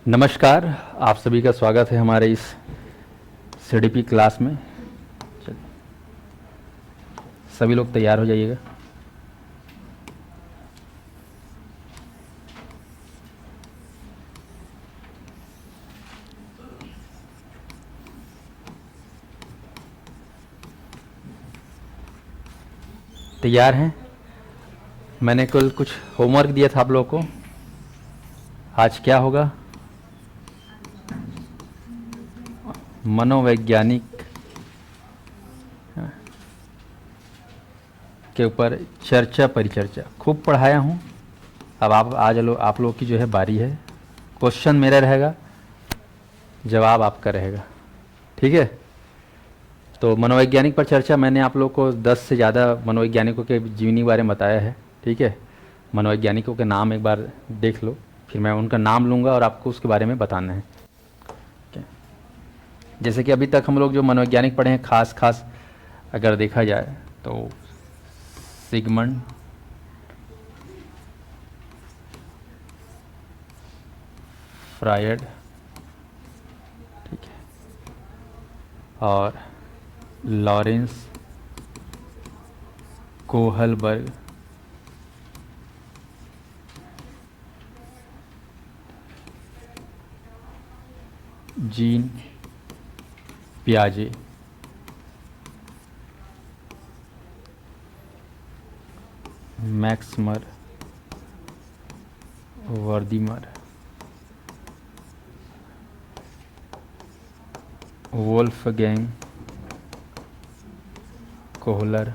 नमस्कार। आप सभी का स्वागत है हमारे इस सीडीपी क्लास में। चलिए, सभी लोग तैयार हो जाइएगा। तैयार हैं? मैंने कल कुछ होमवर्क दिया था आप लोगों को। आज क्या होगा? मनोवैज्ञानिक के ऊपर चर्चा परिचर्चा खूब पढ़ाया हूँ। अब आप लोग की जो है बारी है। क्वेश्चन मेरा रहेगा, जवाब आपका रहेगा। ठीक है? तो मनोवैज्ञानिक पर चर्चा मैंने आप लोग को 10 से ज़्यादा मनोवैज्ञानिकों के जीवनी के बारे में बताया है। ठीक है? मनोवैज्ञानिकों के नाम एक बार देख लो, फिर मैं उनका नाम लूँगा और आपको उसके बारे में बताना है। ठीक है? जैसे कि अभी तक हम लोग जो मनोवैज्ञानिक पढ़े हैं, खास खास अगर देखा जाए तो सिगमंड फ्रायड, ठीक है, और लॉरेंस कोहलबर्ग, जीन पियाजे, मैक्समर वर्दीमर, वोल्फगैंग कोहलर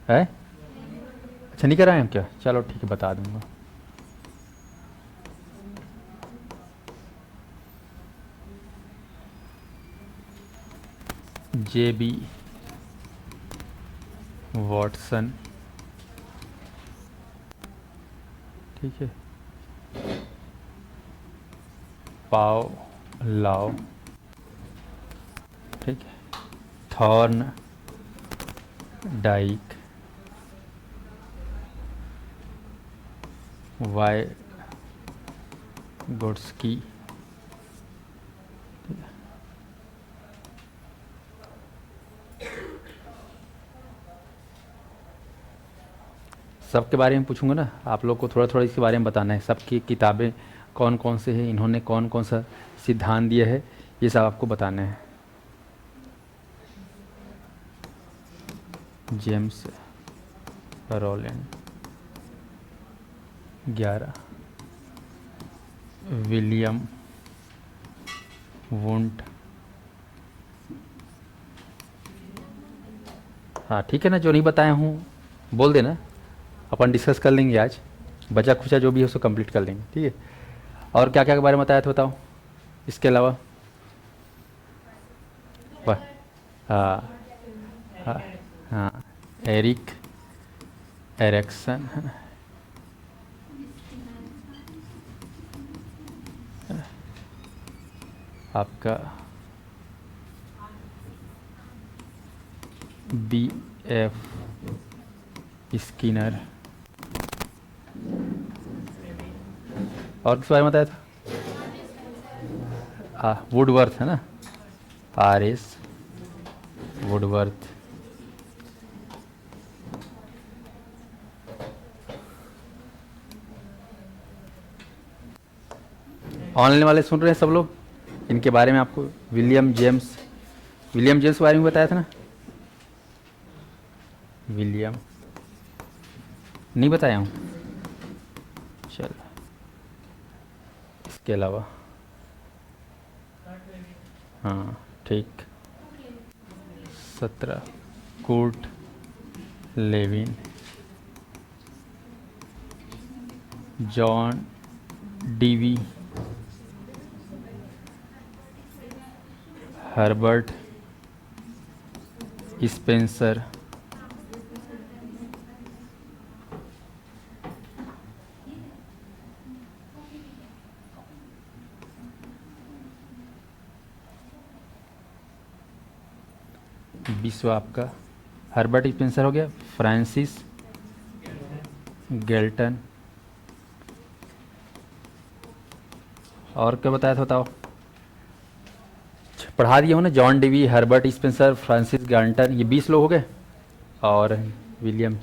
है। अच्छा, नहीं कराए हम क्या? चलो ठीक है, बता दूंगा। जेबी वॉटसन, ठीक है, पाओ लाओ, ठीक है, थॉर्न डाइक, वाई गोड्सकी, सबके बारे में पूछूंगा ना। आप लोग को थोड़ा थोड़ा इसके बारे में बताना है। सबकी किताबें कौन कौन से हैं, इन्होंने कौन कौन सा सिद्धांत दिया है, ये सब आपको बताना है। जेम्स रोलैंड 11, विलियम वुंट, हाँ ठीक है ना, जो नहीं बताया हूँ बोल देना, अपन डिस्कस कर लेंगे आज। बचा खुचा जो भी है उसको कंप्लीट कर लेंगे। ठीक है? और क्या क्या के बारे में बताया था बताओ इसके अलावा? वाह, हाँ हाँ हाँ, एरिक एरिक्सन है ना, आपका बी एफ स्किनर, और किस बारे में बताया था? वुडवर्थ है ना, आर एस वुडवर्थ। ऑनलाइन वाले सुन रहे हैं सब लोग? इनके बारे में आपको विलियम जेम्स के बारे में बताया था ना? विलियम नहीं बताया हूँ? चलो, इसके अलावा हाँ ठीक, 17 Kurt Lewin, John Dewey, Herbert Spencer, विश्व आपका हर्बर्ट स्पेंसर हो गया, फ्रांसिस गेल्टन, और क्या बताया था बताओ? पढ़ा दिए हो ना, John Dewey, Herbert Spencer, Francis Gartner, ये 20 लोग हो गए, और विलियम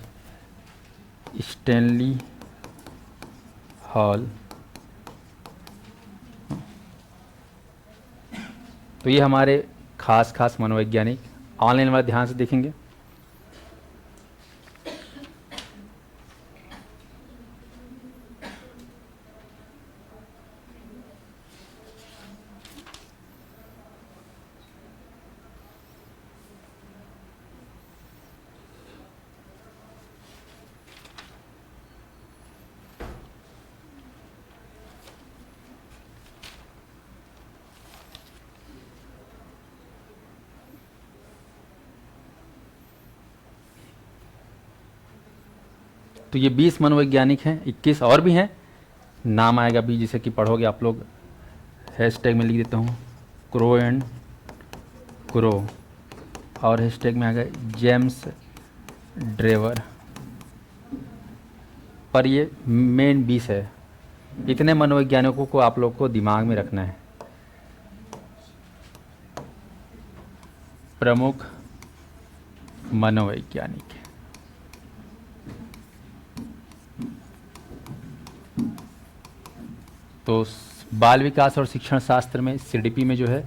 स्टैनली हॉल। तो ये हमारे खास खास मनोवैज्ञानिक, ऑनलाइन वाला ध्यान से देखेंगे। तो ये 20 मनोवैज्ञानिक हैं, 21 और भी हैं, नाम आएगा भी जिसे कि पढ़ोगे आप लोग। हैशटैग में लिख देता हूँ क्रो एंड क्रो, और हैशटैग में आएगा जेम्स ड्रेवर। पर ये मेन 20 है। इतने मनोवैज्ञानिकों को आप लोग को दिमाग में रखना है। प्रमुख मनोवैज्ञानिक, तो बाल विकास और शिक्षण शास्त्र में सीडीपी में जो है,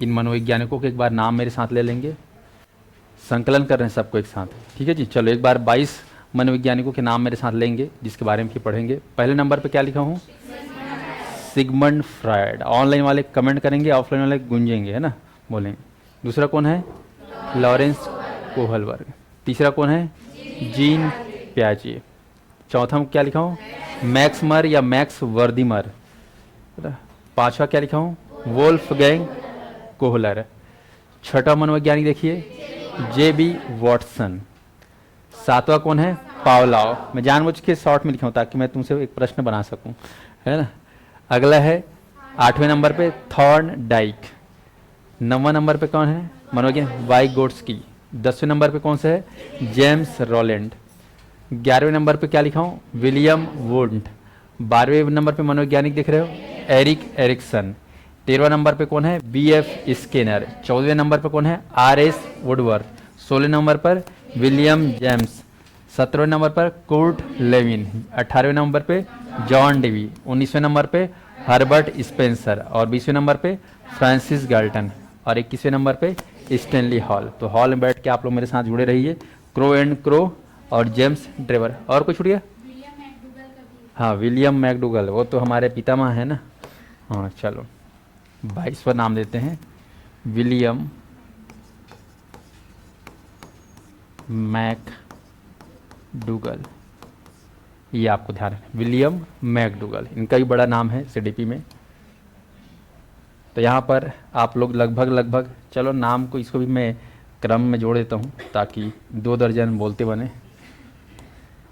इन मनोवैज्ञानिकों के एक बार नाम मेरे साथ ले लेंगे। संकलन कर रहे हैं सबको एक साथ, ठीक है जी। चलो एक बार 22 मनोवैज्ञानिकों के नाम मेरे साथ लेंगे जिसके बारे में पढ़ेंगे। पहले नंबर पे क्या लिखा हूँ? Sigmund Freud. ऑनलाइन वाले कमेंट करेंगे, ऑफलाइन वाले गूंजेंगे, है ना, बोलेंगे। दूसरा कौन है? Lawrence Kohlberg. तीसरा कौन है? जीन प्याजे। चौथा में क्या लिखा हूँ? मैक्समर या मैक्स वर्दिमर। पांचवा क्या लिखा हूँ? Wolfgang Kohler. छठा मनोवैज्ञानिक देखिए जेबी वॉटसन। सातवां कौन है? पावलाव। मैं जानबूझ के शॉर्ट में लिखा हूँ ताकि मैं तुमसे एक प्रश्न बना सकूं, है ना। अगला है 8वें नंबर पे थॉर्न डाइक। 9वां नंबर पे कौन है मनोवैज्ञानिक? वाइगोट्स्की। 10वें नंबर पे कौन सा है? James Rowland. 11वें नंबर पे क्या लिखा हूँ? William wound. 12वें नंबर पे मनोवैज्ञानिक देख रहे हो? Erik Erikson. 13वां नंबर पे कौन है? BF Skinner. 14वें नंबर पे कौन है? RS Woodworth. 16वें नंबर पर विलियम जेम्स। 17वें नंबर पर कुर्ट लेविन। 18वें नंबर पे जॉन डेवी। 19वें नंबर पे हर्बर्ट स्पेंसर, और 20वें नंबर पे फ्रांसिस गाल्टन, और 21वें नंबर पे स्टैनली हॉल। तो हॉल में बैठ के आप लोग मेरे साथ जुड़े रहिए। क्रो एंड क्रो और जेम्स ड्रेवर। और कोई छूट गया? हाँ, विलियम मैकडूगल, वो तो हमारे पितामह है ना। हाँ चलो 22वां नाम देते हैं, विलियम मैकडूगल। ये आपको ध्यान रखना, विलियम मैकडूगल, इनका भी बड़ा नाम है सीडीपी में। तो यहाँ पर आप लोग लगभग चलो नाम को, इसको भी मैं क्रम में जोड़ देता हूँ ताकि 2 दर्जन बोलते बने।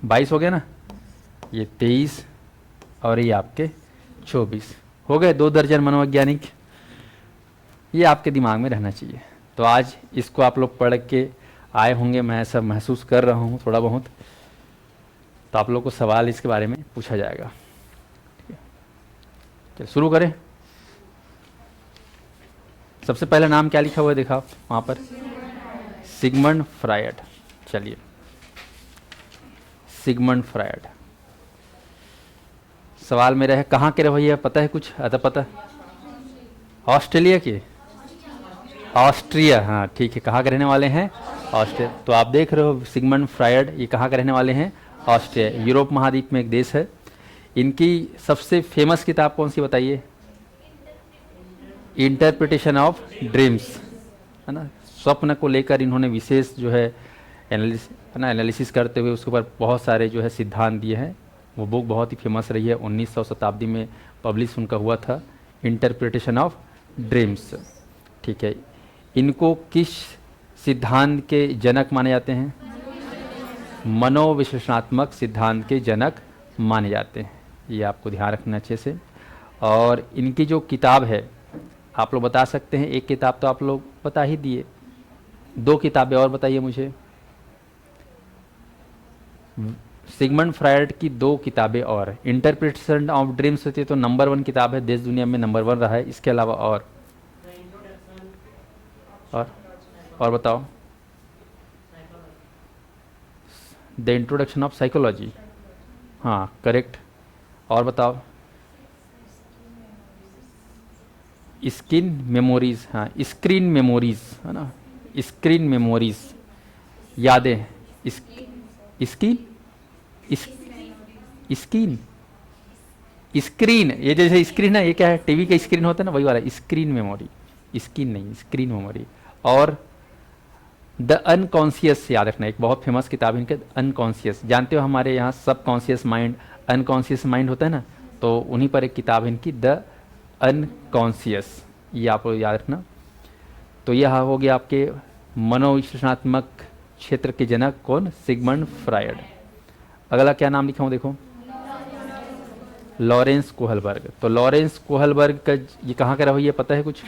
22 हो गया ना, ये 23 और ये आपके 24 हो गए, 2 दर्जन मनोवैज्ञानिक। ये आपके दिमाग में रहना चाहिए। तो आज इसको आप लोग पढ़ के आए होंगे, मैं ऐसा महसूस कर रहा हूँ थोड़ा बहुत। तो आप लोग को सवाल इसके बारे में पूछा जाएगा। चलिए शुरू करें। सबसे पहला नाम क्या लिखा हुआ है देखा वहाँ पर? Sigmund Freud. चलिए सिगमंड फ्रायड। सवाल मेरा है कहाँ के रहे भैया, पता है कुछ? आता पता? ऑस्ट्रेलिया के? ऑस्ट्रिया, हाँ ठीक है। कहाँ के रहने वाले हैं? ऑस्ट्रिया। तो आप देख रहे हो सिगमंड फ्रायड, ये कहाँ के रहने वाले हैं? ऑस्ट्रिया, यूरोप महाद्वीप में एक देश है। इनकी सबसे फेमस किताब कौन सी बताइए? इंटरप्रिटेशन ऑफ ड्रीम्स, है ना। स्वप्न को लेकर इन्होंने विशेष जो है एनालिसिस करते हुए उसके ऊपर बहुत सारे जो है सिद्धांत दिए हैं। वो बुक बहुत ही फेमस रही है, 1900 शताब्दी में पब्लिश उनका हुआ था, इंटरप्रिटेशन ऑफ ड्रीम्स। ठीक है, इनको किस सिद्धांत के जनक माने जाते हैं? मनोविश्लेषणात्मक सिद्धांत के जनक माने जाते हैं। ये आपको ध्यान रखना अच्छे से। और इनकी जो किताब है आप लोग बता सकते हैं? एक किताब तो आप लोग बता ही दिए, 2 किताबें और बताइए मुझे। सिगमंड फ्रायड की 2 किताबें और इंटरप्रिटेशन ऑफ ड्रीम्स होती है तो नंबर 1 किताब है, देश दुनिया में नंबर 1 रहा है। इसके अलावा और और बताओ। द इंट्रोडक्शन ऑफ साइकोलॉजी, हाँ करेक्ट। और बताओ। स्किन मेमोरीज, हाँ स्क्रीन मेमोरीज है ना, स्क्रीन मेमोरीज, यादें। स्किन स्क्रीन स्क्रीन, ये जैसे स्क्रीन है, ये क्या है, टीवी का स्क्रीन होता है ना, वही वाला स्क्रीन मेमोरी, स्किन नहीं स्क्रीन मेमोरी। और द अनकॉन्शियस याद रखना, एक बहुत फेमस किताब है इनके, अनकॉन्शियस। जानते हो हमारे यहाँ सब कॉन्शियस माइंड, अनकॉन्शियस माइंड होता है ना, तो उन्हीं पर एक किताब है इनकी, द अनकॉन्शियस, ये आप लोग याद रखना। तो यह हो गया आपके मनोविश्लेषणात्मक क्षेत्र के जनक कौन, सिगमंड फ्रायड। अगला क्या नाम लिखा हूँ देखो, लॉरेंस कोहलबर्ग। तो लॉरेंस कोहलबर्ग का ये कहाँ का रहा, पता है कुछ,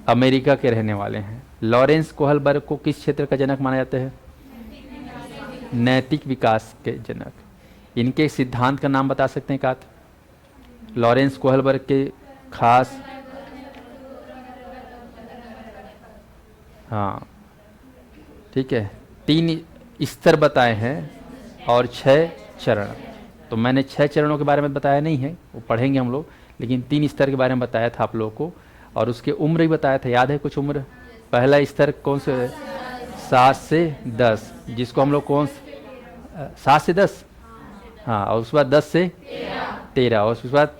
अमेरिका के रहने वाले हैं। लॉरेंस कोहलबर्ग को किस क्षेत्र का जनक माना जाता है, नैतिक विकास के जनक। इनके सिद्धांत का नाम बता सकते हैं का, लॉरेंस कोहलबर्ग के खास, हाँ ठीक है, 3 स्तर बताए हैं और 6 चरण। तो मैंने 6 चरणों के बारे में बताया नहीं है, वो पढ़ेंगे हम लोग, लेकिन 3 स्तर के बारे में बताया था आप लोगों को, और उसके उम्र भी बताया था, याद है कुछ उम्र। पहला स्तर कौन से, 7 से 10, जिसको हम लोग कौन, 7 से 10, हाँ, और उसके बाद 10 से 13, और उसके बाद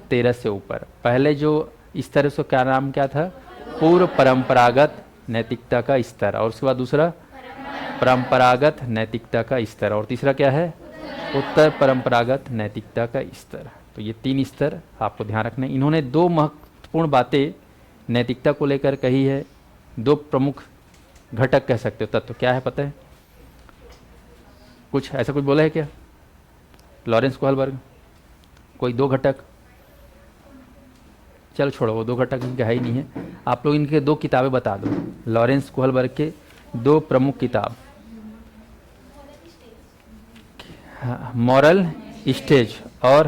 13 से ऊपर। पहले जो स्तर उसको क्या नाम क्या था, पूर्व परंपरागत नैतिकता का स्तर, और उसके बाद दूसरा परंपरागत नैतिकता का स्तर, और तीसरा क्या है, उत्तर परंपरागत नैतिकता का स्तर। तो ये 3 स्तर आपको ध्यान रखना है। इन्होंने 2 महत्वपूर्ण बातें नैतिकता को लेकर कही है, 2 प्रमुख घटक कह सकते हो, तत्व क्या है पता है, कुछ ऐसा कुछ बोला है क्या लॉरेंस कोहलबर्ग, कोई 2 घटक, चलो छोड़ो, वो 2 घटक इनके है ही नहीं है। आप लोग इनके 2 किताबें बता दो, लॉरेंस कोहलबर्ग के 2 प्रमुख किताब, मॉरल स्टेज और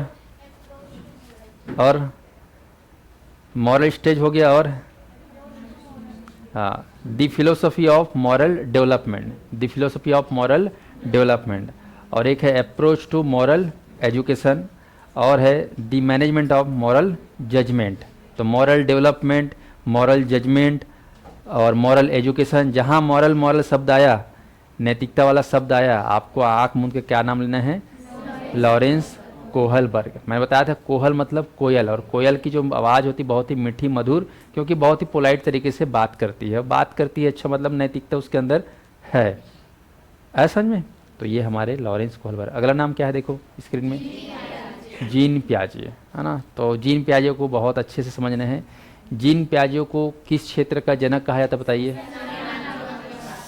मॉरल स्टेज हो गया, और हाँ the philosophy of moral development, the philosophy of moral development, और एक है अप्रोच टू मॉरल एजुकेशन, और है the management of moral judgement. तो मॉरल डेवलपमेंट, मॉरल जजमेंट और मॉरल एजुकेशन, जहाँ मॉरल शब्द आया, नैतिकता वाला शब्द आया, आपको आँख मूंद के क्या नाम लेना है, लॉरेंस कोहलबर्ग। मैंने बताया था कोहल मतलब कोयल, और कोयल की जो आवाज़ होती बहुत ही मीठी मधुर, क्योंकि बहुत ही पोलाइट तरीके से बात करती है, अच्छा मतलब नैतिकता उसके अंदर है, ऐसा समझ में। तो ये हमारे लॉरेंस कोहलबर्ग। अगला नाम क्या है देखो स्क्रीन में, जीन पियाजे, है ना। तो जीन पियाजे को बहुत अच्छे से समझना है। जीन पियाजे को किस क्षेत्र का जनक कहा जाता है बताइए,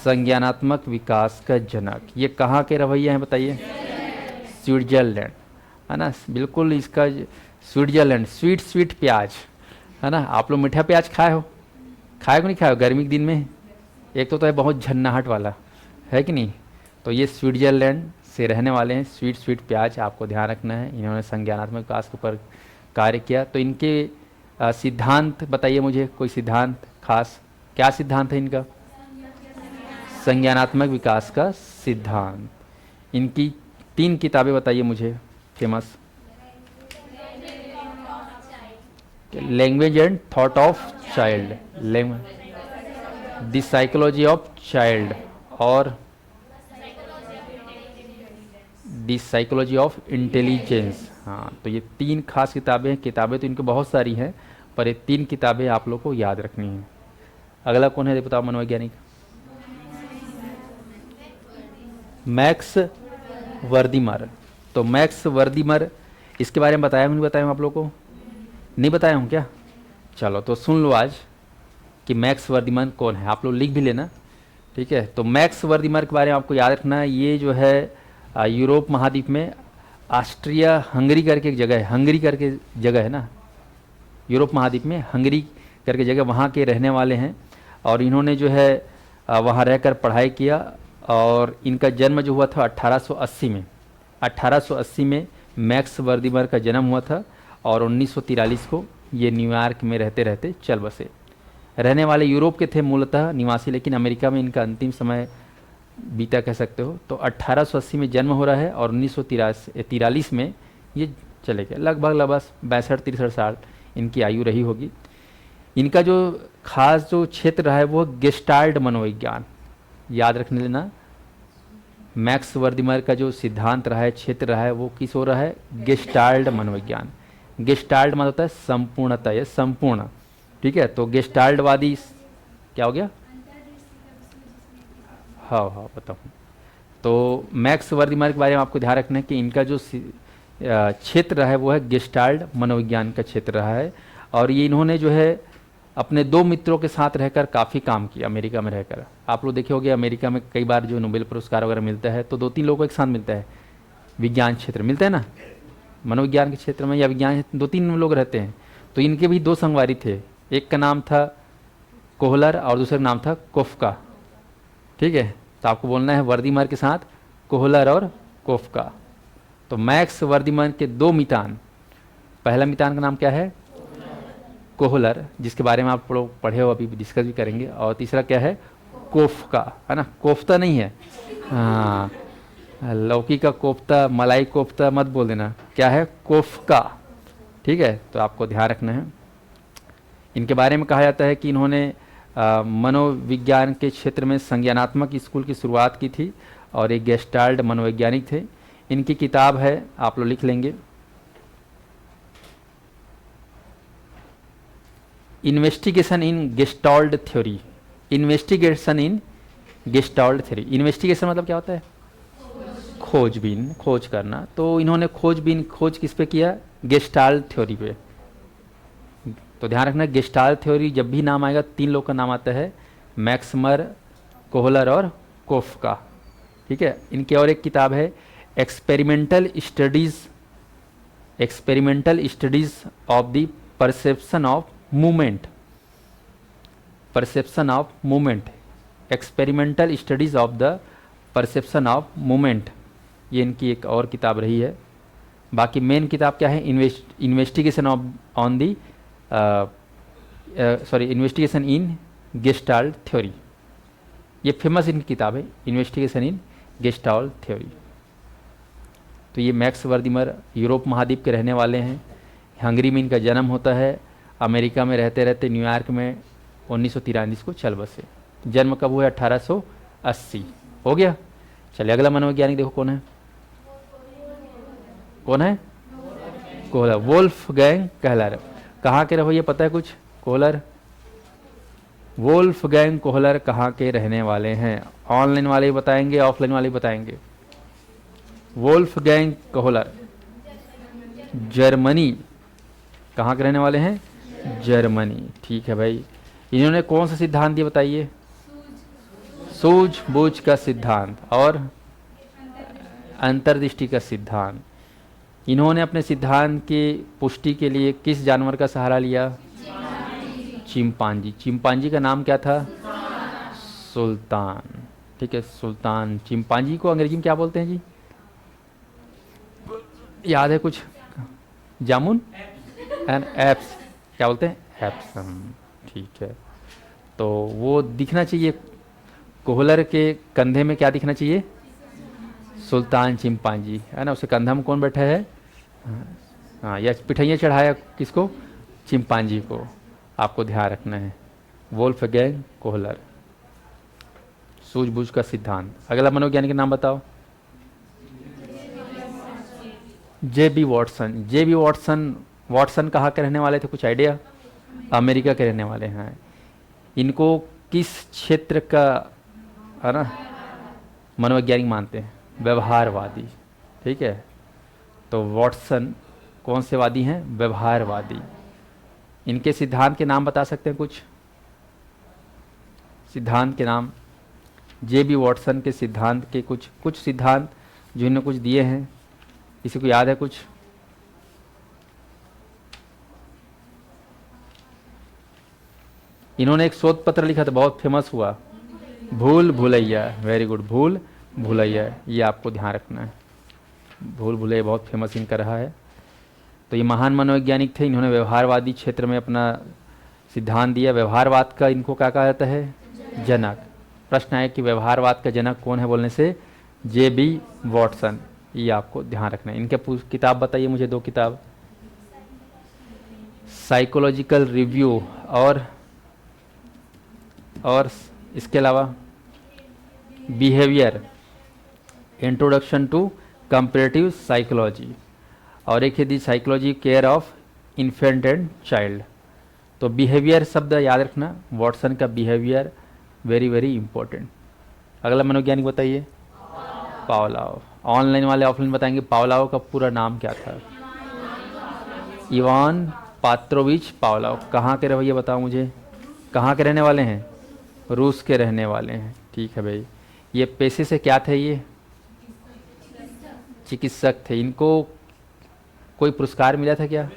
संज्ञानात्मक विकास का जनक। ये कहाँ के रवैया हैं बताइए, स्विट्जरलैंड, है ना, बिल्कुल इसका स्विट्जरलैंड। स्वीट प्याज, है ना। आप लोग मीठा प्याज खाए हो, खाए को नहीं खाए हो गर्मी के दिन में, एक तो है बहुत झन्नाहट वाला, है कि नहीं। तो ये स्विट्जरलैंड से रहने वाले हैं, स्वीट प्याज, आपको ध्यान रखना है। इन्होंने संज्ञानात्मक विकास के ऊपर कार्य किया। तो इनके सिद्धांत बताइए मुझे, कोई सिद्धांत खास, क्या सिद्धांत है इनका, संज्ञानात्मक विकास का सिद्धांत। इनकी 3 किताबें बताइए मुझे famous, language and thought of child, the psychology of child, और द साइकोलॉजी ऑफ इंटेलिजेंस। हाँ, तो ये 3 खास किताबें हैं। किताबें तो इनकी बहुत सारी हैं, पर ये 3 किताबें आप लोग को याद रखनी है। अगला कौन है बताओ, मनोवैज्ञानिक, मैक्स वर्दीमर। तो मैक्स वर्दीमर, इसके बारे में बताया हूँ नहीं बताया हूँ आप लोग को, नहीं बताया हूँ क्या, चलो तो सुन लो आज कि मैक्स वर्दीमर कौन है, आप लोग लिख भी लेना, ठीक है। तो मैक्स वर्दीमर के बारे में आपको याद रखना है, ये जो है यूरोप महाद्वीप में ऑस्ट्रिया हंगरी करके एक जगह है, हंगरी करके जगह है ना, यूरोप महाद्वीप में हंगरी करके जगह, वहाँ के रहने वाले हैं। और इन्होंने जो है वहाँ रहकर पढ़ाई किया, और इनका जन्म जो हुआ था 1880 में, 1880 में मैक्स वर्दिमर का जन्म हुआ था और 1943 को ये न्यूयॉर्क में रहते रहते चल बसे। रहने वाले यूरोप के थे मूलतः निवासी, लेकिन अमेरिका में इनका अंतिम समय बीता कह सकते हो। तो 1880 में जन्म हो रहा है और 1943 में ये चले गए। लगभग 62-63 साल इनकी आयु रही होगी। इनका जो खास जो क्षेत्र रहा है वो गेस्टाल्ट मनोविज्ञान, याद रखने लेना। मैक्स वर्दिमर का जो सिद्धांत रहा है, क्षेत्र रहा है, वो किस हो रहा है? गेस्टाल्ट मनोविज्ञान। गेस्टाल्ट मतलब होता है संपूर्णता या संपूर्ण, ठीक है। तो गेस्टाल्टवादी क्या हो गया? हाँ बताऊँ। तो मैक्स वर्दिमर के बारे में आपको ध्यान रखना है कि इनका जो क्षेत्र रहा है वो है गेस्टाल्ट मनोविज्ञान का क्षेत्र रहा है। और ये इन्होंने जो है अपने दो मित्रों के साथ रहकर काफ़ी काम किया अमेरिका में रहकर। आप लोग देखे होंगे अमेरिका में कई बार जो नोबेल पुरस्कार वगैरह मिलता है तो 2-3 लोगों को एक साथ मिलता है, विज्ञान क्षेत्र मिलता है ना, मनोविज्ञान के क्षेत्र में या विज्ञान 2-3 लोग रहते हैं। तो इनके भी 2 संगवारी थे, एक का नाम था कोहलर और दूसरे का नाम था कोफ्का, ठीक है। तो आपको बोलना है वर्दिमर के साथ कोहलर और कोफ्का। तो मैक्स वर्दिमर के 2 मितान, पहला मितान का नाम क्या है? कोहलर, जिसके बारे में आप लोग पढ़े हो, अभी डिस्कस भी करेंगे। और तीसरा क्या है? कोफ्का, है ना, कोफ्ता नहीं है। हाँ, लौकी का कोफ्ता, मलाई कोफ्ता मत बोल देना, क्या है? कोफ्का, ठीक है। तो आपको ध्यान रखना है। इनके बारे में कहा जाता है कि इन्होंने मनोविज्ञान के क्षेत्र में संज्ञानात्मक स्कूल की शुरुआत की थी और एक गेस्टाल्ट मनोवैज्ञानिक थे। इनकी किताब है, आप लोग लिख लेंगे, investigation in gestalt theory. Investigation in gestalt theory, investigation मतलब क्या होता है? खोजबीन, खोज करना। तो इन्होंने खोज किस पे किया? गेस्टाल्ट थ्योरी पे। तो ध्यान रखना, गेस्टाल्ट थ्योरी जब भी नाम आएगा 3 लोग का नाम आता है, मैक्समर, कोहलर और कोफ्का, ठीक है। इनकी और एक किताब है experimental studies of the perception of movement, experimental studies of the perception of movement, ये इनकी एक और किताब रही है। बाकी मेन किताब क्या है? Investigation on the investigation in gestalt theory, ये फेमस इनकी किताब है, इन्वेस्टिगेशन इन गेस्टाल्ट थ्योरी। तो ये मैक्स वर्दिमर यूरोप महाद्वीप के रहने वाले हैं। हंगरी में इनका जन्म होता है, अमेरिका में रहते रहते न्यूयॉर्क में 1943 को चल बसे। जन्म कब हुआ? 1880 हो गया। चलिए अगला मनोवैज्ञानिक देखो कौन है? Kohler, Wolfgang Kohler. कहाँ के रहो ये पता है कुछ? कोहलर, वोल्फगैंग कोहलर कहाँ के रहने वाले हैं? ऑनलाइन वाले ही बताएंगे, ऑफलाइन वाले ही बताएंगे? वोल्फगैंग कोहलर जर्मनी, कहाँ के रहने वाले हैं? जर्मनी, ठीक है भाई। इन्होंने कौन सा सिद्धांत दिया बताइए? सूझबूझ का सिद्धांत और अंतर्दृष्टि का सिद्धांत। इन्होंने अपने सिद्धांत की पुष्टि के लिए किस जानवर का सहारा लिया? चिंपांजी। चिंपांजी का नाम क्या था? सुल्तान, ठीक है, सुल्तान। चिंपांजी को अंग्रेजी में क्या बोलते हैं जी? याद है कुछ? जामुन एंड एप्स, क्या बोलते हैं? एप्स, ठीक है। तो वो दिखना चाहिए, कोहलर के कंधे में क्या दिखना चाहिए? सुल्तान चिंपांजी, है ना। उसके कंधा में कौन बैठा है? हाँ, या पिठैया चढ़ाया किसको? चिंपांजी को। आपको ध्यान रखना है, वोल्फगैंग कोहलर, सूझबूझ का सिद्धांत। अगला मनोवैज्ञानिक का नाम बताओ? जे.बी. वॉटसन। जे.बी. वॉटसन कहाँ के रहने वाले थे, कुछ आइडिया? अमेरिका के रहने वाले हैं। इनको किस क्षेत्र का, है ना, मनोवैज्ञानिक मानते हैं? व्यवहारवादी, ठीक है। तो वॉटसन कौन से वादी हैं? व्यवहारवादी। इनके सिद्धांत के नाम बता सकते हैं कुछ? सिद्धांत के नाम? जे.बी. वॉटसन के सिद्धांत के कुछ सिद्धांत जो इन्होंने कुछ दिए हैं, किसी को याद है कुछ? इन्होंने एक शोध पत्र लिखा था, बहुत फेमस हुआ, भूल भुलैया, वेरी गुड, भूल भुलैया, ये आपको ध्यान रखना है। भूल भुलैया बहुत फेमस इनका रहा है। तो ये महान मनोवैज्ञानिक थे, इन्होंने व्यवहारवादी क्षेत्र में अपना सिद्धांत दिया। व्यवहारवाद का इनको क्या कहा जाता है? जनक। प्रश्न है कि व्यवहारवाद का जनक कौन है बोलने से जे.बी. वॉटसन, ये आपको ध्यान रखना है। इनके किताब बताइए मुझे, दो किताब, साइकोलॉजिकल रिव्यू और इसके अलावा behaviour, introduction to comparative psychology, और एक है the psychology care of infant and child. तो बिहेवियर शब्द याद रखना, वॉटसन का बिहेवियर वेरी वेरी इंपॉर्टेंट। अगला मनोवैज्ञानिक बताइए, पावलोव। ऑनलाइन वाले ऑफलाइन बताएंगे, पावलोव का पूरा नाम क्या था? Ivan Petrovich Pavlov. कहाँ के रहे भैया बताओ मुझे, कहाँ के रहने वाले हैं? रूस के रहने वाले हैं। ठीक है भाई। ये पेशे से क्या थे? ये चिकित्सक थे। इनको कोई पुरस्कार मिला था क्या?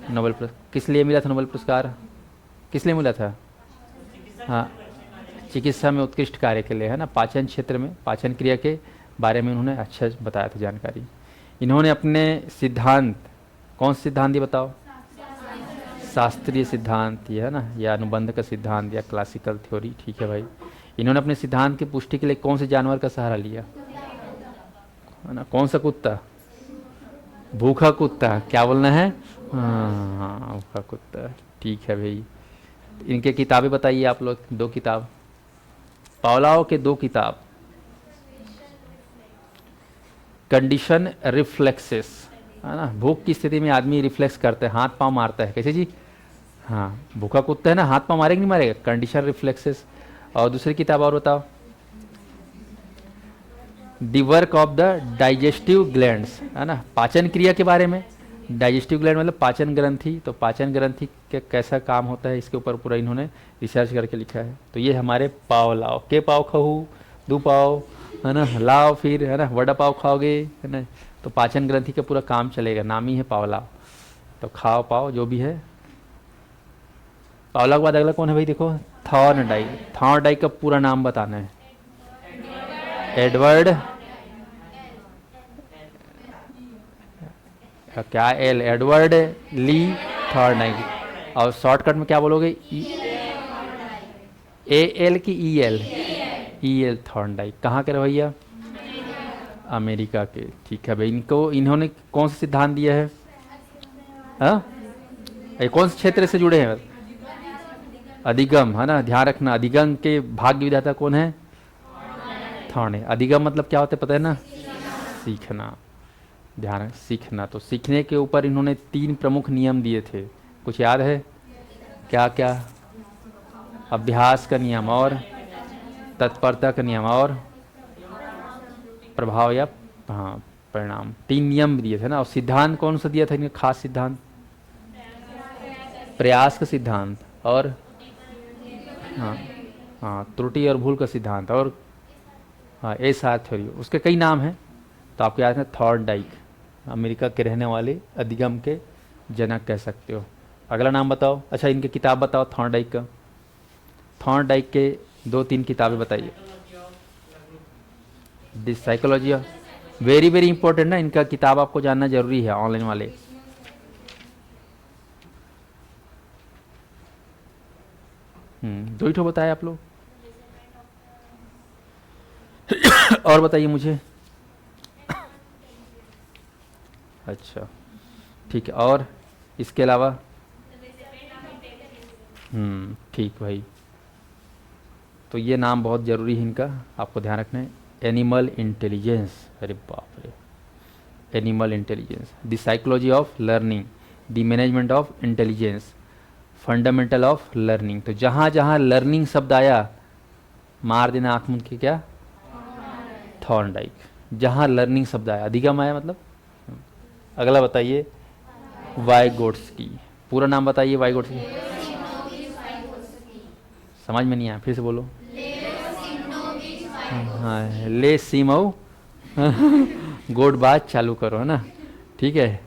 नोबेल पुरस्कार। किस लिए मिला था नोबेल पुरस्कार? किस लिए मिला था? हाँ, चिकित्सा में उत्कृष्ट कार्य के लिए, है ना। पाचन क्षेत्र में, पाचन क्रिया के बारे में उन्होंने अच्छा बताया था जानकारी। इन्होंने अपने सिद्धांत, कौन से सिद्धांत ये बताओ? शास्त्रीय सिद्धांत, ये है ना, या अनुबंध का सिद्धांत, या क्लासिकल थ्योरी। ठीक है भाई। इन्होंने अपने सिद्धांत की पुष्टि के लिए कौन से जानवर का सहारा लिया? है ना, कौन सा कुत्ता? भूखा कुत्ता। क्या बोलना है? हाँ, भूखा कुत्ता। ठीक है भाई। इनके किताबें बताइए आप लोग, दो किताब, पावलोव के दो किताब। कंडीशन रिफ्लेक्सेस, है ना, भूख की स्थिति में आदमी रिफ्लेक्स करता है, हाथ पांव मारता है। कैसे जी? हाँ, भूखा कुत्ता है ना, हाथ पांव मारेगा नहीं मारेगा? Condition reflexes. और दूसरी किताब और बताओ, the work of the digestive glands, है ना, पाचन क्रिया के बारे में। डाइजेस्टिव ग्लैंड मतलब पाचन ग्रंथि, तो पाचन ग्रंथि के कैसा काम होता है इसके ऊपर पूरा इन्होंने रिसर्च करके लिखा है। तो ये हमारे पावलोव के पाव खाऊ, दो पाव, है ना, लाओ फिर, है ना, वड़ा पाव खाओगे, है ना, तो पाचन ग्रंथि का पूरा काम चलेगा। नाम ही है पावलोव। तो खाओ पाओ जो भी है। पावलोव के बाद अगला कौन है भाई? देखो, थॉर्नडाइक। थॉर्नडाइक का पूरा नाम बताना है। एडवर्ड, क्या एल? एडवर्ड ली थॉर्नडाइक। और शॉर्टकट में क्या बोलोगे? ए एल की E L? E L Thorndike. कहाँ के रहे भैया? अमेरिका के। ठीक है भाई। इनको, इन्होंने कौन सा सिद्धांत दिया है? हाँ, कौन से क्षेत्र से जुड़े हैं? अधिगम, है ना, ध्यान रखना। अधिगम के भाग्य विधाता कौन है? थॉर्ने। अधिगम मतलब क्या होता है पता है ना? सीखना। ध्यान, सीखना। तो सीखने के ऊपर इन्होंने 3 प्रमुख नियम दिए थे, कुछ याद है? क्या क्या? अभ्यास का नियम, और तत्परता का नियम, और प्रभाव या हाँ परिणाम। 3 नियम दिए थे ना। और सिद्धांत कौन सा दिया था इनका खास सिद्धांत? प्रयास का सिद्धांत, और हाँ हाँ त्रुटि और भूल का सिद्धांत, और हाँ एस.आर. थ्योरी। उसके कई नाम हैं, तो आपको याद है थॉर्नडाइक, अमेरिका के रहने वाले अधिगम के जनक कह सकते हो। अगला नाम बताओ। अच्छा, इनकी किताब बताओ थॉर्नडाइक का। थॉर्नडाइक के 2-3 किताबें बताइए। This psychology, very very important ना, इनका किताब आपको जानना जरूरी है ऑनलाइन वाले। दो ही ठो बताए आप लोग। और बताइए मुझे। अच्छा ठीक है, और इसके अलावा? ठीक भाई। तो ये नाम बहुत ज़रूरी है इनका, आपको ध्यान रखना है। एनिमल इंटेलिजेंस, अरे बाप रे, animal intelligence, the psychology of learning, the management of intelligence, fundamental of learning. तो जहाँ जहाँ लर्निंग शब्द आया, मार देना आँख मूंद के, क्या? थॉर्नडाइक। जहाँ लर्निंग शब्द आया, अधिगम आया मतलब। अगला बताइए, वाइगोट्स्की। पूरा नाम बताइए वाइगोट्स्की। समझ में नहीं आया, फिर से बोलो। हाँ, ले सिमो गोड बात चालू करो, है ना। ठीक है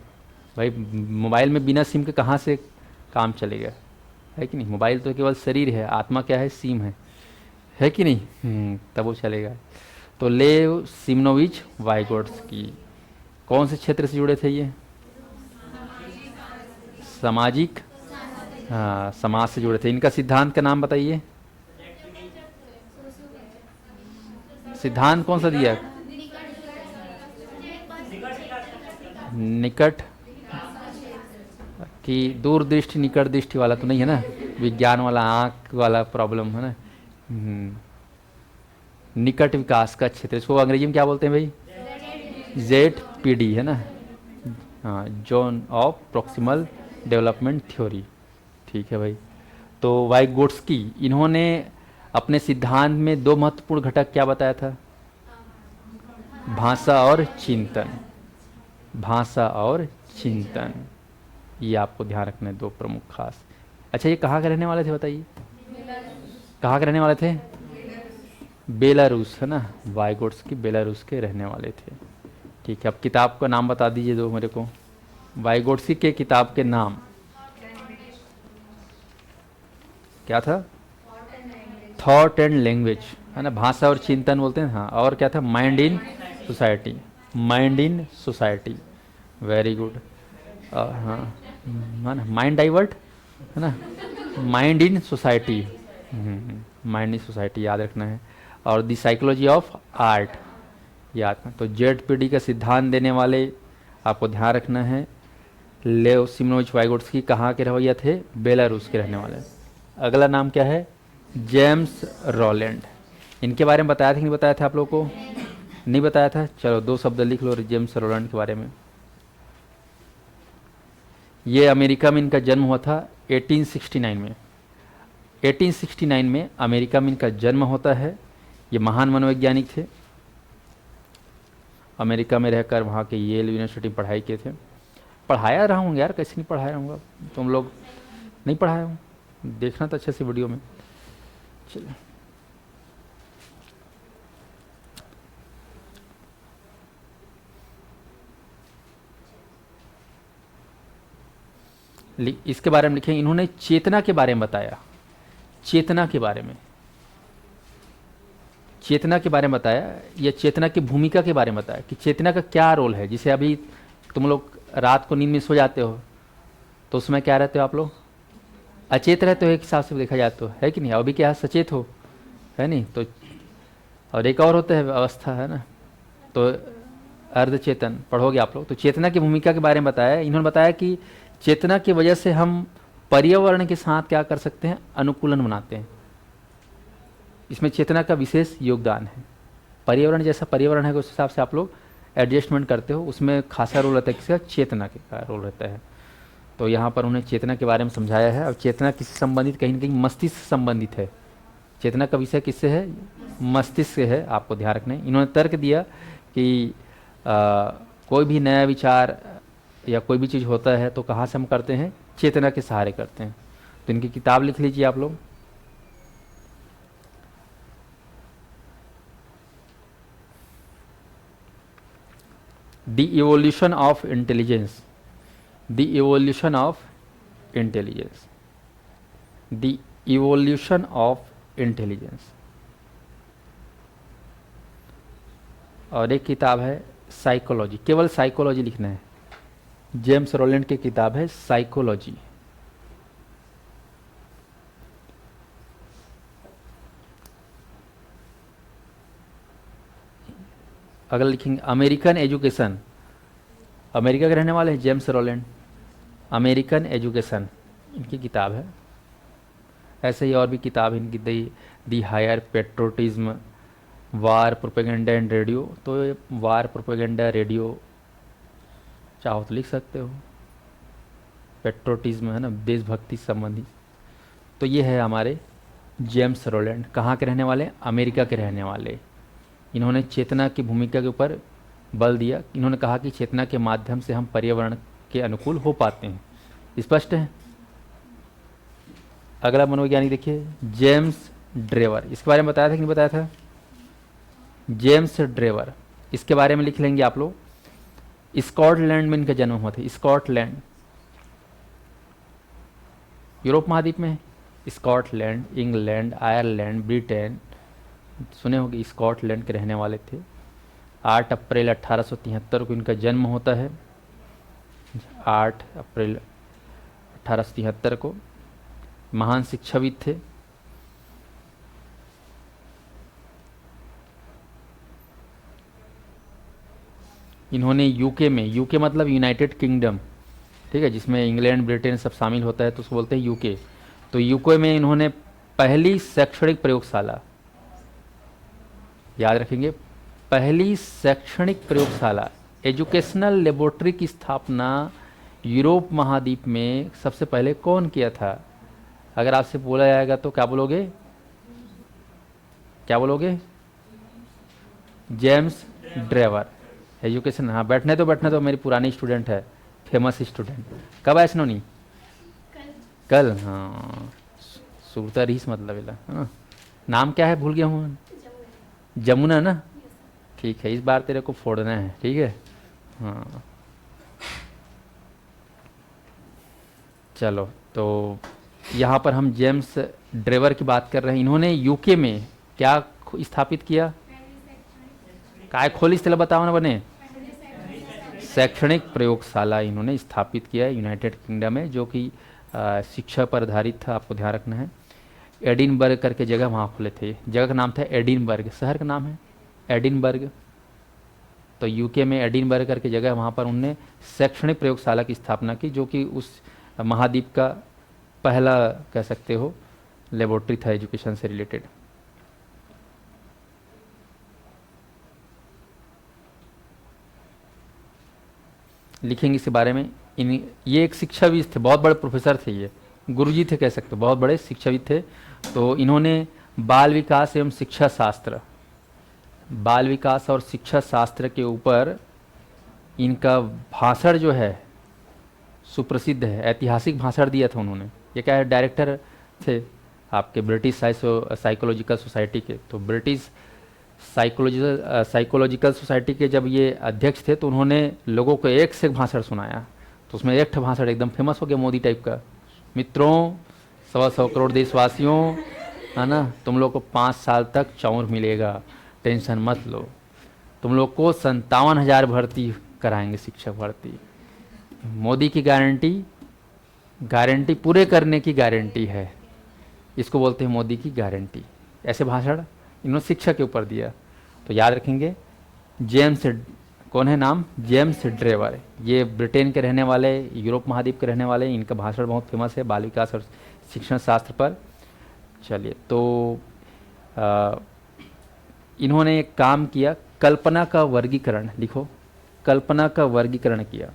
भाई, मोबाइल में बिना सिम के कहाँ से काम चलेगा, है कि नहीं। मोबाइल तो केवल शरीर है, आत्मा क्या है? सिम है है कि नहीं? तब वो चलेगा। तो लेव सिमनोविच वाइगोट्स्की कौन से क्षेत्र से जुड़े थे ये? सामाजिक, हाँ, समाज से जुड़े थे। इनका सिद्धांत का नाम बताइए। सिद्धांत कौन सा दिया? निकट कि दूरदृष्टि निकट दृष्टि वाला तो नहीं है ना, विज्ञान वाला आंख वाला प्रॉब्लम है ना। निकट विकास का क्षेत्र, इसको अंग्रेजी में क्या बोलते हैं भाई? ZPD है ना, हाँ, zone of proximal development theory. ठीक है भाई। तो वाइगोट्स्की इन्होंने अपने सिद्धांत में दो महत्वपूर्ण घटक क्या बताया था? भाषा और चिंतन। भाषा और चिंतन, ये आपको ध्यान रखना है, दो प्रमुख खास। अच्छा, ये कहाँ के रहने वाले थे बताइए? कहाँ के रहने वाले थे? बेलारूस है ना, वाइगोट्स्की बेलारूस के रहने वाले थे। ठीक है, अब किताब का नाम बता दीजिए दो मेरे को, वाइगोट्स्की के किताब के नाम क्या था? थॉट एंड लैंग्वेज है ना, भाषा और चिंतन बोलते हैं, हाँ। और क्या था? Mind in society. Mind in society, very good. हाँ, है ना, माइंड डाइवर्ट है ना, mind in society, mind in society याद रखना है। और द साइकोलॉजी ऑफ आर्ट याद रखना। तो ZPD का सिद्धांत देने वाले आपको ध्यान रखना है, लेव सिमोनोविच वाइगोट्स्की कहाँ के रवैया थे? बेलारूस के रहने वाले। अगला नाम क्या है? James Roland. इनके बारे में बताया था कि नहीं बताया था आप लोगों को? नहीं बताया था? चलो दो शब्द लिख लो जेम्स रोलैंड के बारे में। ये अमेरिका में इनका जन्म हुआ था 1869 में। 1869 में अमेरिका में इनका जन्म होता है। ये महान मनोवैज्ञानिक थे। अमेरिका में रहकर वहाँ के येल यूनिवर्सिटी में पढ़ाई किए थे। पढ़ाया रहा हूँ यार, कैसे नहीं पढ़ाया रहूँगा, तुम लोग नहीं पढ़ाया हूँ, देखना तो अच्छे से वीडियो में। चलो, इसके बारे में लिखे, इन्होंने चेतना के बारे में बताया। चेतना के बारे में, चेतना के बारे में बताया, या चेतना की भूमिका के बारे में बताया कि चेतना का क्या रोल है। जिसे अभी तुम लोग रात को नींद में सो जाते हो तो उसमें क्या रहते हो आप लोग? अचेत रहते हो एक हिसाब से देखा जाए तो, है कि नहीं? अभी क्या सचेत हो, है नहीं? तो और एक और होता है अवस्था, है ना, तो अर्धचेतन पढ़ोगे आप लोग। तो चेतना की भूमिका के बारे में बताया। इन्होंने बताया कि चेतना की वजह से हम पर्यावरण के साथ क्या कर सकते हैं? अनुकूलन बनाते हैं। इसमें चेतना का विशेष योगदान है। पर्यावरण जैसा पर्यावरण है उस हिसाब से आप लोग एडजस्टमेंट करते हो, उसमें खासा रोल रहता है किसका? चेतना का रोल रहता है। तो यहाँ पर उन्हें चेतना के बारे में समझाया है। और चेतना किससे संबंधित? कहीं ना कहीं मस्तिष्क से संबंधित है। चेतना का विषय किससे है? मस्तिष्क से है, आपको ध्यान रखना है। इन्होंने तर्क दिया कि कोई भी नया विचार या कोई भी चीज़ होता है तो कहाँ से हम करते हैं? चेतना के सहारे करते हैं। तो इनकी किताब लिख लीजिए आप लोग, the evolution of intelligence. The evolution of intelligence. The evolution of intelligence. और एक किताब है साइकोलॉजी, केवल साइकोलॉजी लिखना है। जेम्स रोलैंड की किताब है साइकोलॉजी। अगर लिखेंगे अमेरिकन एजुकेशन, अमेरिका के रहने वाले हैं जेम्स रोलैंड, अमेरिकन एजुकेशन इनकी किताब है। ऐसे ही और भी किताब है इनकी, the higher patriotism, war propaganda and radio. तो वार प्रोपेगेंडा रेडियो चाहो तो लिख सकते हो। पेट्रोटिज्म है ना, देशभक्ति संबंधी। तो ये है हमारे जेम्स रोलैंड, कहाँ के रहने वाले? अमेरिका के रहने वाले। इन्होंने चेतना की भूमिका के ऊपर बल दिया। इन्होंने कहा कि चेतना के माध्यम से हम पर्यावरण के अनुकूल हो पाते हैं। स्पष्ट है? अगला मनोवैज्ञानिक देखिए, जेम्स ड्रेवर। इसके बारे में बताया था कि नहीं बताया था? जेम्स ड्रेवर, इसके बारे में लिख लेंगे आप लोग। स्कॉटलैंड में इनका जन्म हुआ था। स्कॉटलैंड यूरोप महाद्वीप में है। स्कॉटलैंड, इंग्लैंड, आयरलैंड, ब्रिटेन, सुने होंगे, स्कॉटलैंड के रहने वाले थे। 8 अप्रैल 1873 को इनका जन्म होता है। 8 अप्रैल 1873 को। महान शिक्षाविद थे। इन्होंने यूके में, यूके मतलब यूनाइटेड किंगडम, ठीक है, जिसमें इंग्लैंड ब्रिटेन सब शामिल होता है तो उसको बोलते हैं यूके। तो यूके में इन्होंने पहली शैक्षणिक प्रयोगशाला, याद रखेंगे, पहली शैक्षणिक प्रयोगशाला, एजुकेशनल लेबोरेटरी की स्थापना यूरोप महाद्वीप में सबसे पहले कौन किया था? अगर आपसे बोला जाएगा तो क्या बोलोगे? क्या बोलोगे? James Drever. एजुकेशन, हाँ, बैठने तो मेरी पुरानी स्टूडेंट है, फेमस स्टूडेंट। कब आए स्नोनी? कल। हाँ, सुरता रहीस मतलब इला। हाँ, नाम क्या है भूल गया हूँ। जमुना ना? ठीक है, इस बार तेरे को फोड़ना है, ठीक है। हाँ चलो, तो यहाँ पर हम जेम्स ड्रेवर की बात कर रहे हैं। इन्होंने यूके में क्या स्थापित किया? काय खोली स्थल बताओ ना बने। शैक्षणिक प्रयोगशाला इन्होंने स्थापित किया है यूनाइटेड किंगडम में, जो कि शिक्षा पर आधारित था, आपको ध्यान रखना है। एडिनबर्ग करके जगह वहाँ खुले थे, जगह का नाम था एडिनबर्ग, शहर का नाम है एडिनबर्ग। तो यूके में एडिनबर्ग करके जगह, वहाँ पर उन्होंने शैक्षणिक प्रयोगशाला की स्थापना की, जो कि उस महाद्वीप का पहला कह सकते हो लेबोरेटरी था एजुकेशन से रिलेटेड। लिखेंगे इसके बारे में। ये एक शिक्षाविद थे, बहुत बड़े प्रोफेसर थे, ये गुरुजी थे कह सकते हो, बहुत बड़े शिक्षाविद थे। तो इन्होंने बाल विकास एवं शिक्षा शास्त्र, बाल विकास और शिक्षा शास्त्र के ऊपर इनका भाषण जो है सुप्रसिद्ध है, ऐतिहासिक भाषण दिया था उन्होंने। ये क्या है, डायरेक्टर थे आपके ब्रिटिश साइकोलॉजिकल सोसाइटी के। तो ब्रिटिश साइकोलॉजिकल सोसाइटी के जब ये अध्यक्ष थे तो उन्होंने लोगों को एक से एक भाषण सुनाया। तो उसमें एक भाषण एकदम फेमस हो गया, मोदी टाइप का। मित्रों, 125 करोड़ देशवासियों, है ना, तुम लोग को 5 साल तक चाउर मिलेगा, टेंशन मत लो। तुम लोग को 57,000 भर्ती कराएंगे, शिक्षक भर्ती। मोदी की गारंटी, गारंटी पूरे करने की गारंटी है, इसको बोलते हैं मोदी की गारंटी। ऐसे भाषण इन्होंने शिक्षा के ऊपर दिया। तो याद रखेंगे, जेम्स, कौन है नाम? James Drever. ये ब्रिटेन के रहने वाले, यूरोप महाद्वीप के रहने वाले। इनका भाषण बहुत फेमस है बाल विकास और शिक्षण शास्त्र पर। चलिए, तो इन्होंने एक काम किया, कल्पना का वर्गीकरण। लिखो, कल्पना का वर्गीकरण किया।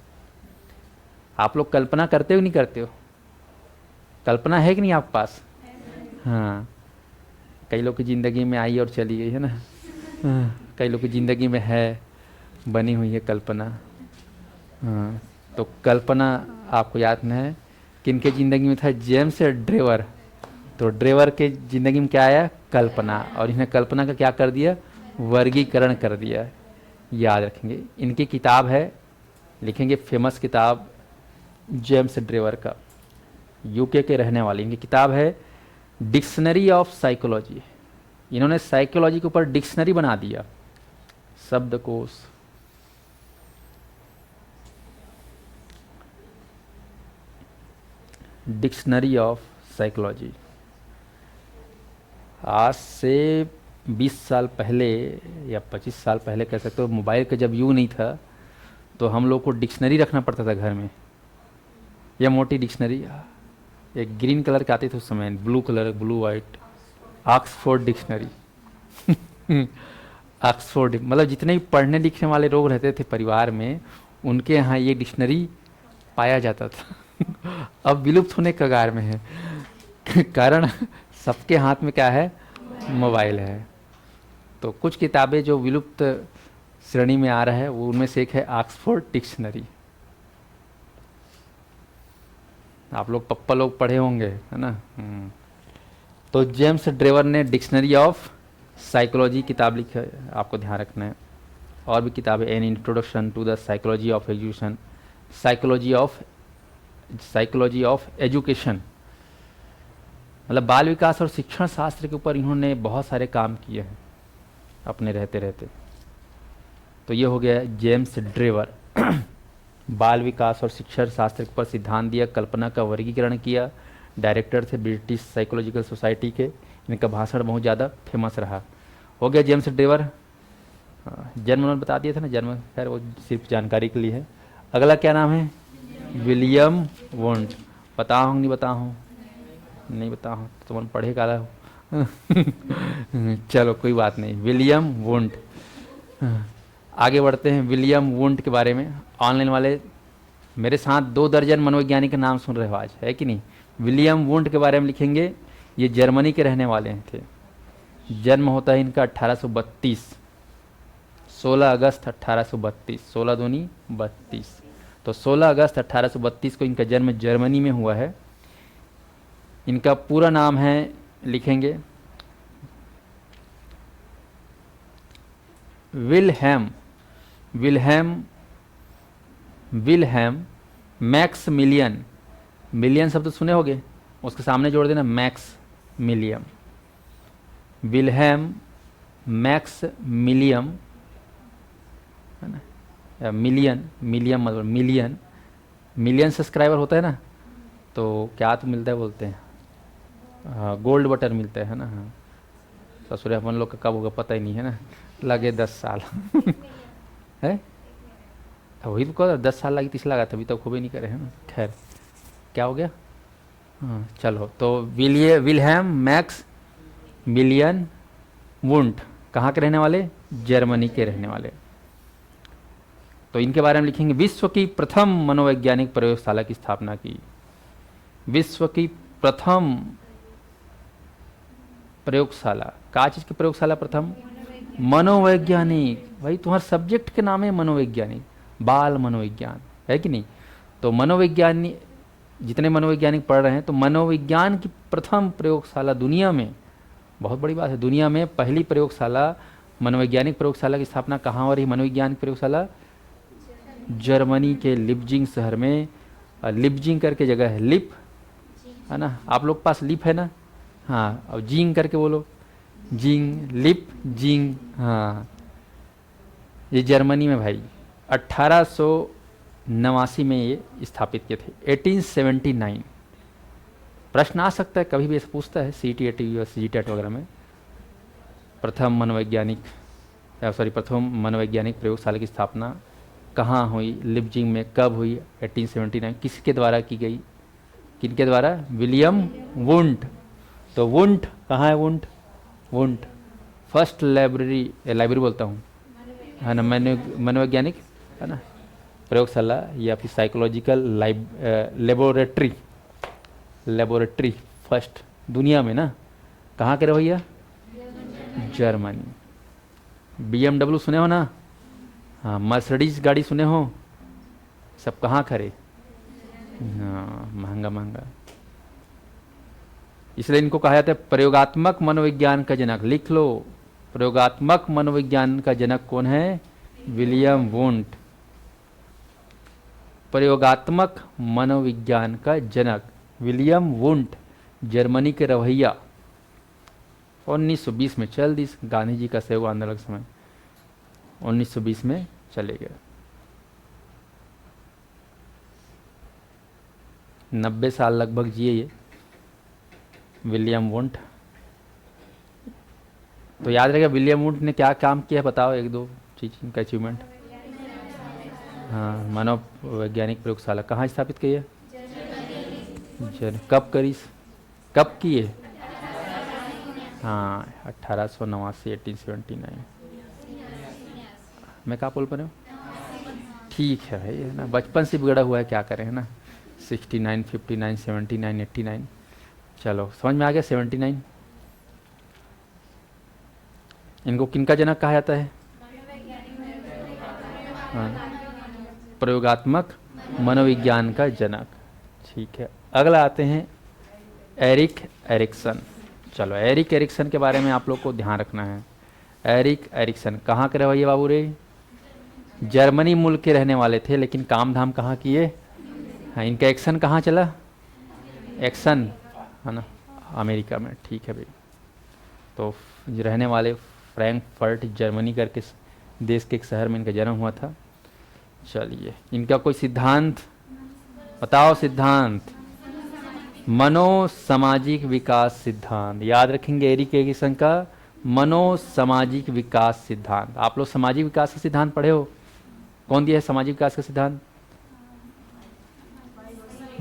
आप लोग कल्पना करते हो नहीं करते हो? कल्पना है कि नहीं आपके पास? हाँ, कई लोग की ज़िंदगी में आई और चली गई है ना। हाँ, कई लोग की ज़िंदगी में है, बनी हुई है कल्पना। हाँ, तो कल्पना आपको याद नहीं है किनके ज़िंदगी में था? James Drever. तो ड्रेवर के ज़िंदगी में क्या आया? कल्पना। और इन्हें कल्पना का क्या कर दिया? वर्गीकरण कर दिया। याद रखेंगे। इनकी किताब है, लिखेंगे फेमस किताब जेम्स ड्रेवर का, यूके के रहने वाले। इनकी किताब है डिक्शनरी ऑफ साइकोलॉजी। इन्होंने साइकोलॉजी के ऊपर डिक्शनरी बना दिया, शब्दकोश। Dictionary of psychology. आज से 20 साल पहले या 25 साल पहले कह सकते हो, मोबाइल का जब युग नहीं था तो हम लोग को डिक्शनरी रखना पड़ता था घर में। यह मोटी डिक्शनरी, एक ग्रीन कलर के आते थे उस समय, blue colour, blue white, Oxford dictionary. Oxford मतलब जितने भी पढ़ने लिखने वाले लोग रहते थे परिवार में, उनके यहाँ ये डिक्शनरी पाया जाता था। अब विलुप्त होने कगार में है, कारण सबके हाथ में क्या है? मोबाइल है। तो कुछ किताबें जो विलुप्त श्रेणी में आ रहा है, वो उनमें से एक है ऑक्सफोर्ड डिक्शनरी। आप लोग पप्पा लोग पढ़े होंगे, है ना। तो जेम्स ड्रेवर ने डिक्शनरी ऑफ साइकोलॉजी किताब लिखी है, आपको ध्यान रखना है। और भी किताबें, an introduction to the psychology of education, psychology of education, मतलब बाल विकास और शिक्षण शास्त्र के ऊपर इन्होंने बहुत सारे काम किए हैं। अपने रहते रहते। तो ये हो गया जेम्स ड्रेवर। बाल विकास और शिक्षण शास्त्र पर सिद्धांत दिया, कल्पना का वर्गीकरण किया, डायरेक्टर थे ब्रिटिश साइकोलॉजिकल सोसाइटी के। इनका भाषण बहुत ज़्यादा फेमस रहा। हो गया जेम्स ड्रेवर। जन्म उन्होंने बता दिया था ना, जन्म खैर वो सिर्फ जानकारी के लिए है। अगला क्या नाम है? William Wundt. बता हूँ नहीं बता हूँ? नहीं बता हूँ तो तुम पढ़े काला हो। चलो कोई बात नहीं, विलियम वुंट। आगे बढ़ते हैं विलियम वुंट के बारे में। ऑनलाइन वाले मेरे साथ 2 दर्जन मनोवैज्ञानिक के नाम सुन रहे हो आज, है कि नहीं? विलियम वुंट के बारे में लिखेंगे। ये जर्मनी के रहने वाले थे। जन्म होता है इनका 1832, 16 अगस्त 1832, 16 दूनी 32। तो 16 अगस्त 1832 को इनका जन्म जर्मनी में हुआ है। इनका पूरा नाम है, लिखेंगे, Wilhelm Wilhelm Wilhelm Maximilian. Million शब्द सुने होगे, उसके सामने जोड़ देना मैक्स मिलियम। विल्हेम मैक्स मिलियम, है ना, या मिलियन, मिलियम मतलब मिलियन। मिलियन सब्सक्राइबर होता है ना तो क्या तो मिलता है बोलते हैं, गोल्ड बटन मिलता है ना। हाँ, ससुर अपन लोग का कब होगा पता ही नहीं है ना, लगे 10 साल। है तो वही तो कह 10 साल लगी, 30 लगा, तभी तो खूब ही नहीं करे हैं ना। खैर क्या हो गया? हाँ चलो, तो विल्हेम मैक्स मिलियन वुंट कहाँ के रहने वाले? जर्मनी के रहने वाले। तो इनके बारे में लिखेंगे, विश्व की प्रथम मनोवैज्ञानिक प्रयोगशाला की स्थापना की। विश्व की प्रथम प्रयोगशाला, क्या चीज की प्रयोगशाला प्रथम? मनोवैज्ञानिक। भाई तुम्हारे सब्जेक्ट के नाम है मनोवैज्ञानिक, बाल मनोविज्ञान, है कि नहीं? तो मनोवैज्ञानिक, जितने मनोवैज्ञानिक पढ़ रहे हैं, तो मनोविज्ञान की प्रथम प्रयोगशाला दुनिया में, बहुत बड़ी बात है, दुनिया में पहली प्रयोगशाला, मनोवैज्ञानिक प्रयोगशाला की स्थापना कहाँ हो रही? मनोविज्ञान प्रयोगशाला जर्मनी के लिप्जिंग शहर में। लिप्जिंग करके जगह है, लिप है ना, आप लोग के पास लिप है ना? हाँ, अब जिंग करके बोलो, जिंग, लिप जिंग। हाँ, ये जर्मनी में भाई 1889 में ये स्थापित किए थे, 1879। प्रश्न आ सकता है कभी भी, ऐसा पूछता है CTET या CGTET वगैरह में, प्रथम मनोवैज्ञानिक प्रथम मनोवैज्ञानिक प्रयोगशाला की स्थापना कहाँ हुई? लिप्जिंग में। कब हुई? 1879। किसके द्वारा की गई? किनके द्वारा? William Wundt. तो वुंट कहाँ है? वुंट फर्स्ट लाइब्रेरी बोलता हूँ, है ना, मनोवैज्ञानिक, है ना, प्रयोगशाला या फिर साइकोलॉजिकल लेबोरेटरी फर्स्ट दुनिया में ना। कहाँ के रहो भैया? जर्मनी। BMW सुने हो ना? हाँ, मर्सिडीज गाड़ी सुने हो? सब कहाँ खड़े? हाँ, महंगा महंगा। इसलिए इनको कहा जाता है प्रयोगात्मक मनोविज्ञान का जनक। लिख लो, प्रयोगात्मक मनोविज्ञान का जनक कौन है? William Wundt. प्रयोगात्मक मनोविज्ञान का जनक विलियम वुंट, जर्मनी के रवैया। 1920 में चल दी गांधी जी का सहयोग आंदोलन के समय, 1920 में चले गए। 90 साल लगभग जिए ये विलियम वुंट। तो याद रहेगा विलियम वुंट ने क्या काम किया, बताओ एक दो चीज इनका अचीवमेंट। हाँ, मनोवैज्ञानिक प्रयोगशाला कहाँ स्थापित की है? कब करी? कब की है? हाँ, 1889, 1879। मैं क्या बोल पा रहा हूँ? ठीक है भाई, है ना, बचपन से बिगड़ा हुआ है, क्या करें, है ना। 69, 59, 79, 89। चलो समझ में आ गया। 79 इनको किनका जनक कहा जाता है? हाँ, प्रयोगात्मक मनोविज्ञान का जनक। ठीक है, अगला आते हैं एरिक एरिक्सन। चलो, एरिक एरिक्सन के बारे में आप लोग को ध्यान रखना है। एरिक एरिक्सन कहाँ के रहे बाबू रे? जर्मनी मुल्क के रहने वाले थे, लेकिन काम धाम कहाँ किए? हाँ, इनका एक्शन कहाँ चला? एक्शन, है ना, अमेरिका में। ठीक है भाई, तो रहने वाले फ्रैंकफर्ट जर्मनी करके देश के एक शहर में इनका जन्म हुआ था। चलिए, इनका कोई सिद्धांत बताओ। सिद्धांत मनोसामाजिक विकास सिद्धांत, याद रखेंगे एरिक एरिक्सन का मनोसामाजिक विकास सिद्धांत। आप लोग सामाजिक विकास का सिद्धांत पढ़े हो? कौन दिया है सामाजिक विकास का सिद्धांत?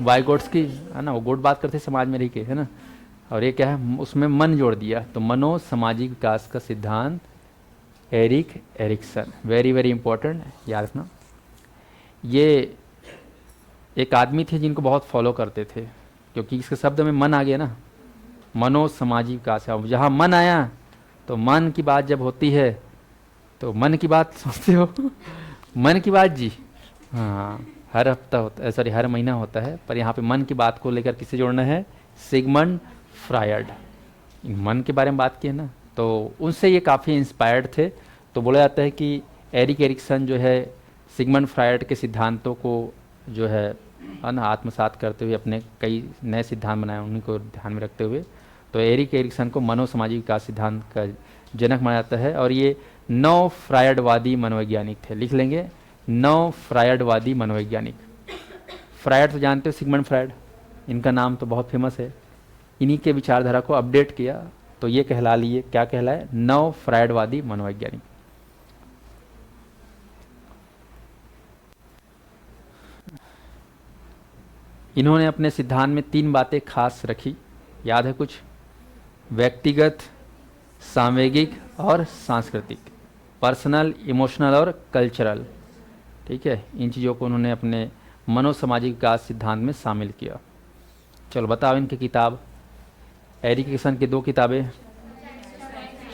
वाइगोट्स्की, है ना, वो गुड बात करते समाज में रह के, है ना। और ये क्या है, उसमें मन जोड़ दिया, तो मनोसामाजिक विकास का सिद्धांत Erik Erikson, very very important, याद रखना। ये एक आदमी थे जिनको बहुत फॉलो करते थे, क्योंकि इसके शब्द में मन आ गया ना, मनोसामाजिक विकास। अब जहाँ मन आया तो मन की बात जब होती है तो मन की बात सोचते हो मन की बात जी, हाँ, हर हफ्ता होता है, सॉरी हर महीना होता है, पर यहाँ पे मन की बात को लेकर किसे जोड़ना है? Sigmund Freud. इन मन के बारे में बात की है ना, तो उनसे ये काफ़ी इंस्पायर्ड थे। तो बोला जाता है कि एरिक एरिक्सन जो है सिगमंड फ्रायड के सिद्धांतों को जो है ना आत्मसात करते हुए अपने कई नए सिद्धांत बनाए, उन्हीं को ध्यान में रखते हुए। तो एरिक एरिक्सन को मनोसामाजिक विकास सिद्धांत का जनक माना जाता है। और ये 9 फ्रायडवादी मनोवैज्ञानिक थे, लिख लेंगे 9 फ्रायडवादी मनोवैज्ञानिक। फ्रायड तो जानते हो, सिगमंड फ्रायड, इनका नाम तो बहुत फेमस है। इन्हीं के विचारधारा को अपडेट किया तो ये कहला लिए, क्या कहलाए? 9 फ्रायडवादी मनोवैज्ञानिक। इन्होंने अपने सिद्धांत में 3 बातें खास रखी, याद है कुछ? व्यक्तिगत, सामवेगिक और सांस्कृतिक, पर्सनल, इमोशनल और कल्चरल। ठीक है, इन चीज़ों को उन्होंने अपने मनोसामाजिक विकास सिद्धांत में शामिल किया। चलो बताओ इनकी किताब, एरिक एरिक्सन की 2 किताबें,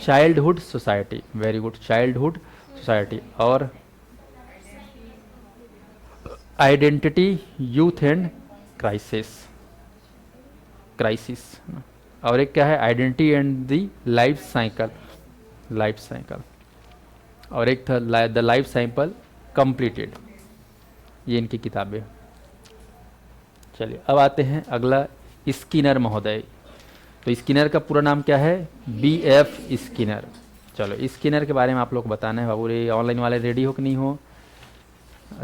childhood society, very good, childhood society, और identity, youth and crisis, crisis. और एक क्या है? Identity and the life cycle, life cycle. और एक था द लाइफ साइकिल कंप्लीटेड। ये इनकी किताबें। चलिए अब आते हैं अगला, स्किनर महोदय। तो स्किनर का पूरा नाम क्या है? B.F. स्किनर। चलो स्किनर के बारे में आप लोग को बताना है। बाबू रे, ऑनलाइन वाले रेडी हो कि नहीं हो?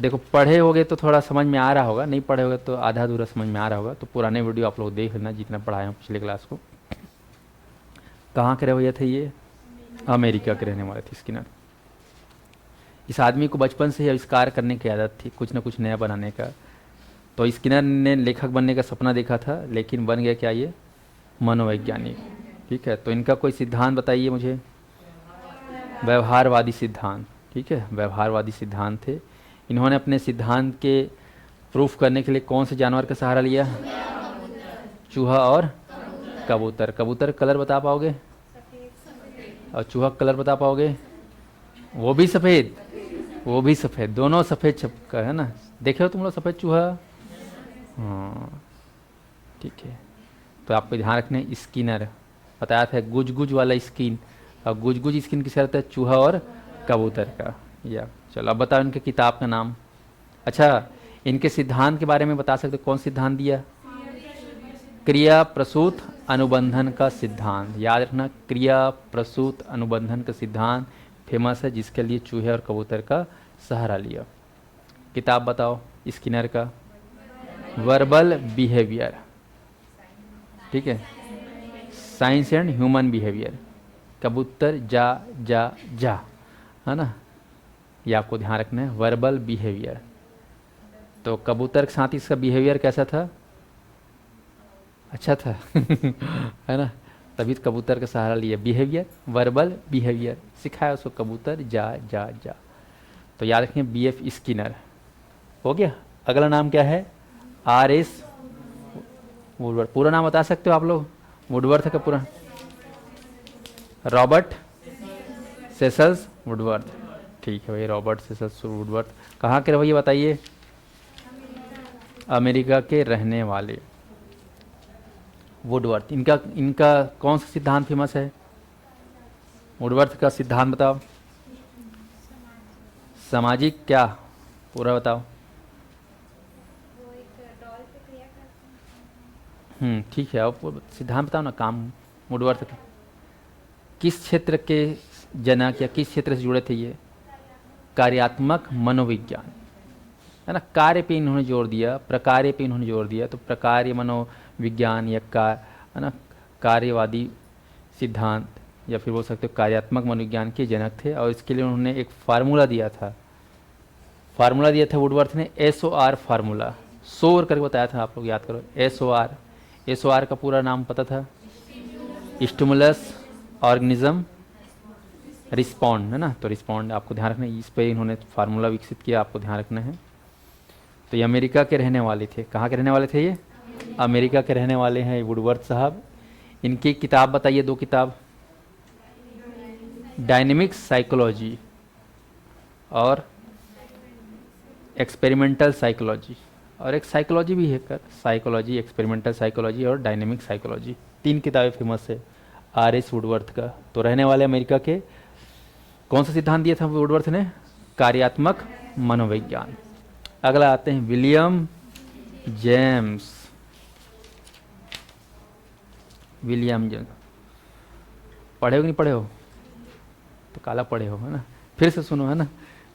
देखो, पढ़े होगे तो थोड़ा समझ में आ रहा होगा, नहीं पढ़े होगे तो आधा अधूरा समझ में आ रहा होगा। तो पुराने वीडियो आप लोग देख लेना, जितना पढ़ाए हूँ पिछले क्लास को। कहाँ के रहे हुए थे ये? अमेरिका के रहने वाले थे स्किनर। इस आदमी को बचपन से ही आविष्कार करने की आदत थी, कुछ ना कुछ नया बनाने का। तो स्किनर ने लेखक बनने का सपना देखा था, लेकिन बन गया क्या? ये मनोवैज्ञानिक। ठीक है, तो इनका कोई सिद्धांत बताइए मुझे। व्यवहारवादी सिद्धांत। ठीक है, व्यवहारवादी सिद्धांत थे। इन्होंने अपने सिद्धांत के प्रूफ करने के लिए कौन से जानवर का सहारा लिया? चूहा और कबूतर। कबूतर कलर बता पाओगे? और चूहा कलर बता पाओगे? वो भी सफ़ेद, वो भी सफ़ेद, दोनों सफ़ेद छपका है ना। देखे हो तुम लोग सफ़ेद चूहा? हाँ, ठीक है। तो आपको ध्यान रखना, स्किनर बताया था गुज गुज वाला स्किन, और गुज गुज स्किन किसका रहता है? चूहा और कबूतर का। या चलो अब बताओ इनके किताब का नाम। अच्छा, इनके सिद्धांत के बारे में बता सकते कौन सिद्धांत दिया? क्रिया प्रसूत अनुबंधन का सिद्धांत। याद रखना, क्रिया प्रसूत अनुबंधन का सिद्धांत फेमस है, जिसके लिए चूहे और कबूतर का सहारा लिया। किताब बताओ स्किनर का, वर्बल बिहेवियर। ठीक है, साइंस एंड ह्यूमन बिहेवियर। कबूतर जा जा जा, है ना, ये आपको ध्यान रखना है, वर्बल बिहेवियर। तो कबूतर के साथ इसका बिहेवियर कैसा था? अच्छा था है ना, तभी तो कबूतर का सहारा लिया। बिहेवियर, वर्बल बिहेवियर सिखाया उसको, कबूतर जा जा जा। तो याद रखें B.F. स्किनर। हो गया। अगला नाम क्या है? R.S. वुडवर्थ। पूरा नाम बता सकते हो आप लोग? वुडवर्थ का पूरा? Robert Seychelles Woodworth. ठीक है भाई, रॉबर्ट सेसल्स वुडवर्थ। कहाँ के रहे बताइए? अमेरिका के रहने वाले वुडवर्थ। इनका कौन सा सिद्धांत फेमस है? वुडवर्थ का सिद्धांत बताओ। सामाजिक क्या? पूरा बताओ। ठीक है, आप सिद्धांत बताओ ना। काम वुडवर्थ का किस क्षेत्र के जनक या किस क्षेत्र से जुड़े थे ये? कार्यात्मक मनोविज्ञान, है ना। कार्य पे इन्होंने जोर दिया, प्रकार्य पे इन्होंने जोर दिया, तो प्रकार्य मनोविज्ञान या है ना, कार्यवादी सिद्धांत, या फिर बोल सकते हो कार्यात्मक मनोविज्ञान के जनक थे। और इसके लिए उन्होंने एक फार्मूला दिया था, वुडवर्थ ने, SOR फार्मूला, शोर करके बताया था, आप लोग याद करो। SOR का पूरा नाम पता था? स्टिमुलस ऑर्गेनिज्म रिस्पॉन्ड, है ना। तो रिस्पॉन्ड आपको ध्यान रखना है, इस पे इन्होंने फार्मूला विकसित किया, आपको ध्यान रखना है। तो ये अमेरिका के रहने वाले थे। कहाँ के रहने वाले थे ये? अमेरिका के रहने वाले हैं वुडवर्थ साहब। इनकी किताब बताइए, 2 किताब, डायनेमिक साइकोलॉजी और एक्सपेरिमेंटल साइकोलॉजी, और एक साइकोलॉजी भी है कर, साइकोलॉजी, एक्सपेरिमेंटल साइकोलॉजी और डायनेमिक साइकोलॉजी। 3 किताबें फेमस है RS वुडवर्थ का। तो रहने वाले अमेरिका के। कौन सा सिद्धांत दिया था वुडवर्थ ने? कार्यात्मक मनोविज्ञान। अगला आते हैं विलियम जेम्स। विलियम जेम्स पढ़े हो कि नहीं पढ़े हो? तो काला पढ़े हो, है ना। फिर से सुनो, है ना।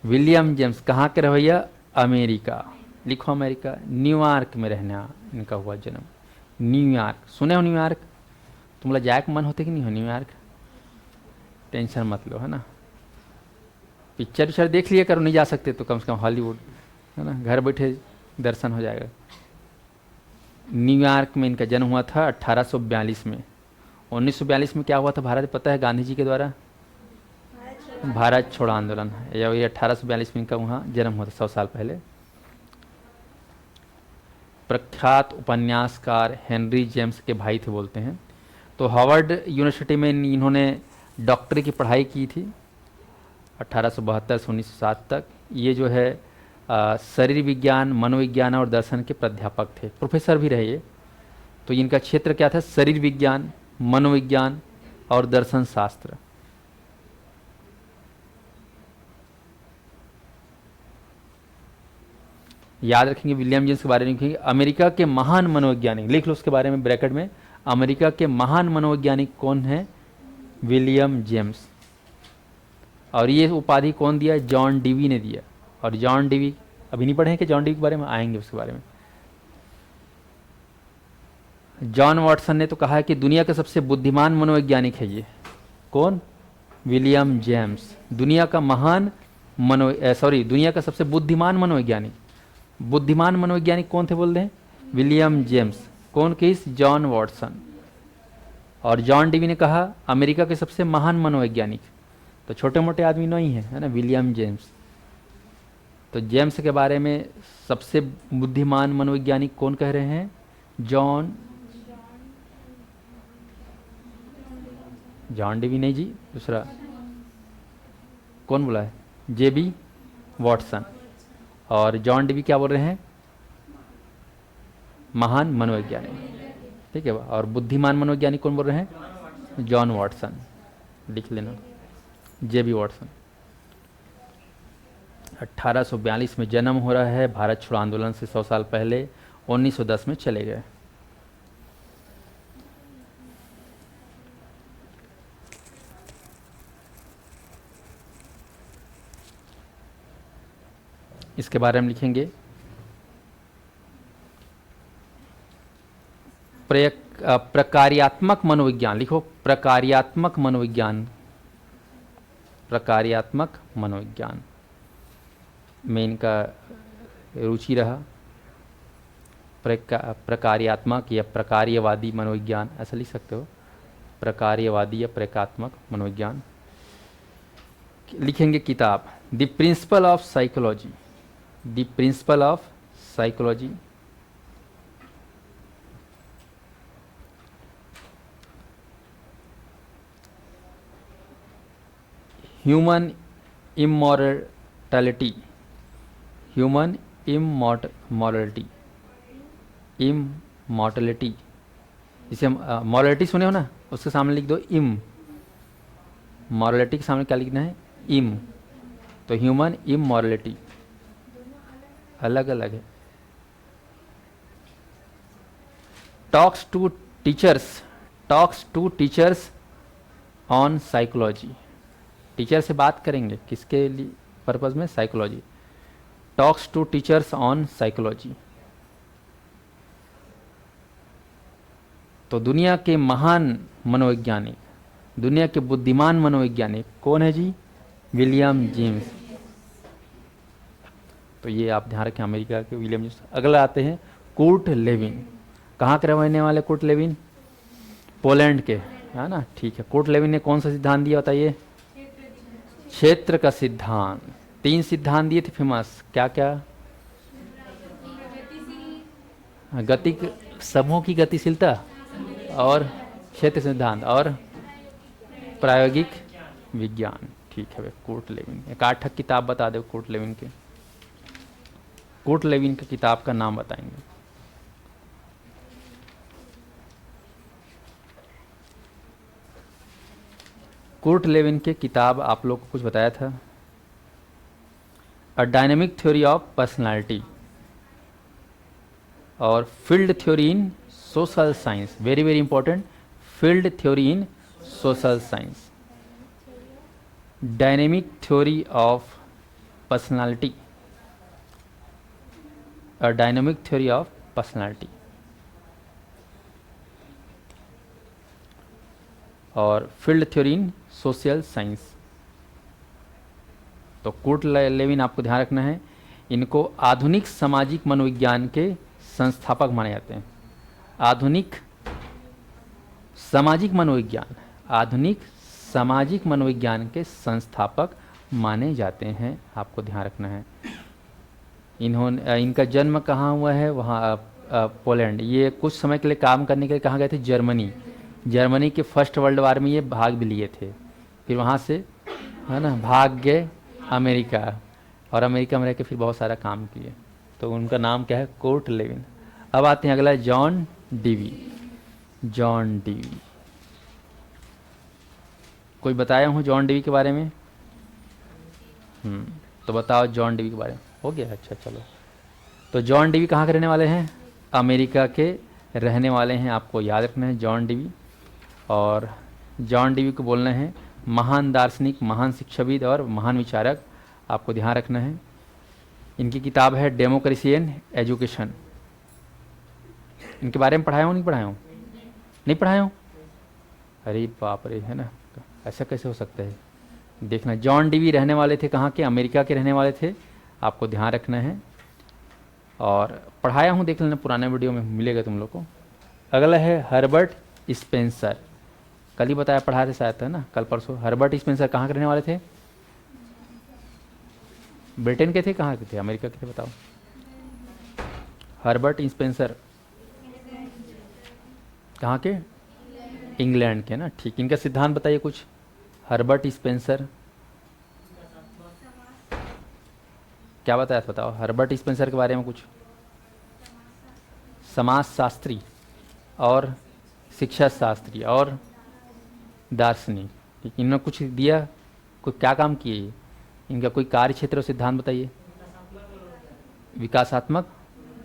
विलियम जेम्स कहाँ के रहे भैया? अमेरिका। लिखो अमेरिका। न्यूयॉर्क में रहना इनका हुआ जन्म। न्यूयॉर्क सुने हो? न्यूयॉर्क तुम लोग जाए का मन होते कि नहीं हो न्यूयॉर्क? टेंशन मत लो, है ना। पिक्चर विक्चर देख लिया करो, नहीं जा सकते तो कम से कम हॉलीवुड, है ना, घर बैठे दर्शन हो जाएगा। न्यूयॉर्क में इनका जन्म हुआ था 1842 में। 1942 में क्या हुआ था भारत, पता है? गांधी जी के द्वारा भारत छोड़ो आंदोलन। ये 1842 में इनका वहाँ जन्म हुआ था, 100 साल पहले। प्रख्यात उपन्यासकार हेनरी जेम्स के भाई थे बोलते हैं। तो हार्वर्ड यूनिवर्सिटी में इन्होंने डॉक्टरी की पढ़ाई की थी 1872 से 1907 तक। ये जो है शरीर विज्ञान, मनोविज्ञान और दर्शन के प्राध्यापक थे, प्रोफेसर भी रहे ये। तो इनका क्षेत्र क्या था? शरीर विज्ञान, मनोविज्ञान और दर्शन शास्त्र। याद रखेंगे विलियम जेम्स के बारे में लिखेंगे, अमेरिका के महान मनोवैज्ञानिक, लिख लो उसके बारे में ब्रैकेट में, अमेरिका के महान मनोवैज्ञानिक कौन है? William James. और ये उपाधि कौन दिया? जॉन डीवी ने दिया। और जॉन डीवी अभी नहीं पढ़े हैं कि जॉन डीवी के बारे में? आएंगे उसके बारे में। जॉन वाटसन ने तो कहा है कि दुनिया का सबसे बुद्धिमान मनोवैज्ञानिक है ये। कौन? William James. दुनिया का महान दुनिया का सबसे बुद्धिमान मनोवैज्ञानिक। बुद्धिमान मनोवैज्ञानिक कौन थे बोल रहे हैं? William James. कौन? किस? John Watson. और जॉन डीवी ने कहा अमेरिका के सबसे महान मनोवैज्ञानिक। तो छोटे मोटे आदमी नहीं है ना, विलियम जेम्स। तो जेम्स के बारे में सबसे बुद्धिमान मनोवैज्ञानिक कौन कह रहे हैं? जॉन डीवी नहीं जी, दूसरा कौन बोला है? JB Watson. और जॉन डीवी क्या बोल रहे हैं? महान मनोवैज्ञानिक, ठीक है। और बुद्धिमान मनोवैज्ञानिक कौन बोल रहे हैं? John Watson. लिख लेना, JB वाटसन। 1842 में जन्म हो रहा है, भारत छोड़ो आंदोलन से 100 साल पहले 1910 में चले गए। इसके बारे में लिखेंगे प्रकार्यात्मक मनोविज्ञान। लिखो प्रकार्यात्मक मनोविज्ञान। प्रकार्यात्मक मनोविज्ञान में इनका रुचि रहा। प्रकार्यात्मक या प्रकार्यवादी मनोविज्ञान ऐसा लिख सकते हो, प्रकार्यवादी या प्रकारात्मक मनोविज्ञान। लिखेंगे किताब the principle of psychology. The principle of psychology. Human immortality. Human immortality. Immortality जिसे हम मॉरलिटी सुने हो ना, उसके सामने लिख दो इम। मॉरलिटी के सामने क्या लिखना है? इम। तो ह्यूमन इमॉर्टैलिटी अलग अलग है। Talks to teachers on psychology. Teacher से बात करेंगे किसके लिए पर्पज़ में, psychology. Talks to teachers on psychology. तो दुनिया के महान मनोवैज्ञानिक, दुनिया के बुद्धिमान मनोवैज्ञानिक कौन है जी? William James. तो ये आप ध्यान रखें, अमेरिका के विलियम जेम्स। अगला आते हैं कुर्ट लेविन। कहाँ के रहने वाले कुर्ट लेविन? पोलैंड के, है ना, ठीक है। कुर्ट लेविन ने कौन सा सिद्धांत दिया बताइए? क्षेत्र का सिद्धांत। 3 सिद्धांत दिए थे फेमस, क्या क्या? गति, समूह की गतिशीलता, और क्षेत्र सिद्धांत, और प्रायोगिक विज्ञान। ठीक है भाई, कुर्ट लेविन। एक 8 किताब बता दो कुर्ट लेविन के। कुर्ट लेविन की किताब का नाम बताएंगे। कुर्ट लेविन के किताब आप लोग को कुछ बताया था, a dynamic theory of personality और field theory in social science. Very very important, field theory in social science, dynamic theory of personality, a dynamic theory of personality, और field theory in social science. तो Kurt Lewin आपको ध्यान रखना है, इनको आधुनिक सामाजिक मनोविज्ञान के संस्थापक माने जाते हैं। आधुनिक सामाजिक मनोविज्ञान, आधुनिक सामाजिक मनोविज्ञान के संस्थापक माने जाते हैं, आपको ध्यान रखना है। इनका जन्म कहाँ हुआ है? वहाँ पोलैंड। ये कुछ समय के लिए काम करने के लिए कहाँ गए थे? जर्मनी। जर्मनी के फर्स्ट वर्ल्ड वार में ये भाग भी लिए थे, फिर वहाँ से, है ना, भाग गए अमेरिका, और अमेरिका में रह के फिर बहुत सारा काम किए। तो उनका नाम क्या है? Kurt Lewin. अब आते हैं अगला, जॉन डीवी। जॉन डीवी, कोई बताया हूँ जॉन डीवी के बारे में? तो बताओ जॉन डीवी के बारे में। हो गया, अच्छा चलो। तो जॉन डीवी कहाँ के रहने वाले हैं? अमेरिका के रहने वाले हैं, आपको याद रखना है जॉन डीवी। और जॉन डीवी को बोलना है महान दार्शनिक, महान शिक्षाविद और महान विचारक, आपको ध्यान रखना है। इनकी किताब है डेमोक्रेसी एंड एजुकेशन। इनके बारे में पढ़ाया हूँ नहीं पढ़ाया हूँ? नहीं पढ़ाया हूँ? अरे बाप रे, है ना, ऐसा कैसे हो सकता है? देखना, जॉन डीवी रहने वाले थे कहाँ के? अमेरिका के रहने वाले थे, आपको ध्यान रखना है। और पढ़ाया हूँ, देख लेना, पुराने वीडियो में मिलेगा तुम लोग को। अगला है हर्बर्ट स्पेंसर। कल ही बताया, पढ़ा थे शायद, है ना, कल परसों। हर्बर्ट स्पेंसर कहाँ के रहने वाले थे? ब्रिटेन के थे? कहाँ के थे? अमेरिका के थे, बताओ। हर्बर्ट स्पेंसर कहाँ के? इंग्लैंड के ना, ठीक। इनका सिद्धांत बताइए कुछ, हर्बर्ट स्पेंसर क्या बताया था, बताओ हर्बर्ट स्पेंसर के बारे में कुछ। समाजशास्त्री और शिक्षा शास्त्री और दार्शनिक, ठीक। इन्होंने कुछ दिया, कोई क्या काम किए? इनका कोई कार्य क्षेत्र और सिद्धांत बताइए। विकासात्मक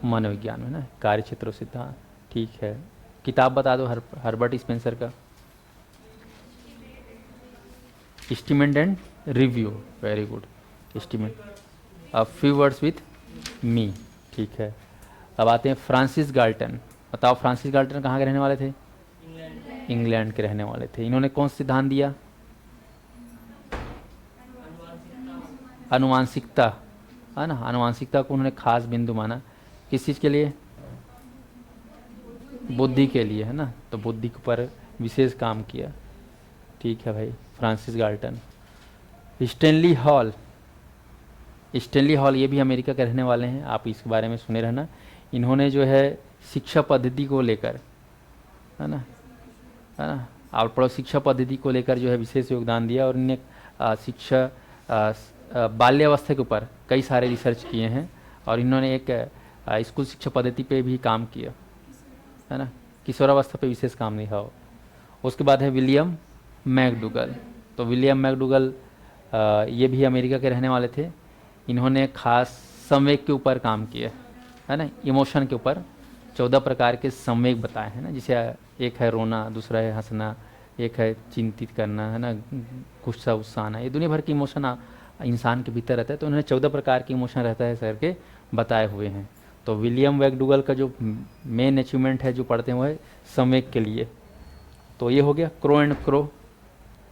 मनोविज्ञान है ना, कार्य क्षेत्र और सिद्धांत, ठीक है। किताब बता दो हर्बर्ट स्पेंसर का। Estimate and review, very good, estimate. A few words with me, ठीक है। अब आते हैं फ्रांसिस गाल्टन। बताओ फ्रांसिस गाल्टन कहाँ के रहने वाले थे? इंग्लैंड के रहने वाले थे। इन्होंने कौन सा सिद्धांत दिया? अनुवांशिकता, है ना, अनुवांशिकता को उन्होंने खास बिंदु माना। किस चीज़ के लिए? बुद्धि के लिए, है ना, तो बुद्धि के ऊपर विशेष काम किया, ठीक है भाई, Francis Galton. Stanley hall, Stanley hall ये भी अमेरिका के रहने वाले हैं, आप इसके बारे में सुने रहना। इन्होंने जो है शिक्षा पद्धति को लेकर, है ना, और पढ़ो शिक्षा पद्धति को लेकर जो है विशेष योगदान दिया, और इन्हें शिक्षा बाल्यावस्था के ऊपर कई सारे रिसर्च किए हैं, और इन्होंने एक स्कूल शिक्षा पद्धति पे भी काम किया, है ना, किशोरावस्था पे विशेष काम नहीं हो। उसके बाद है विलियम मैकडूगल। तो विलियम मैकडूगल ये भी अमेरिका के रहने वाले थे। इन्होंने खास संवेग के ऊपर काम किया, है ना, इमोशन के ऊपर 14 प्रकार के संवेग बताए हैं ना, जिसे एक है रोना, दूसरा है हंसना, एक है चिंतित करना, है ना, गुस्सा उस्सा आना, ये दुनिया भर की इमोशन इंसान के भीतर रहता है। तो उन्होंने 14 प्रकार की इमोशन रहता है सर के बताए हुए हैं। तो विलियम मैकडूगल का जो मेन अचीवमेंट है जो पढ़ते हैं वो है संवेग के लिए। तो ये हो गया क्रो एंड क्रो,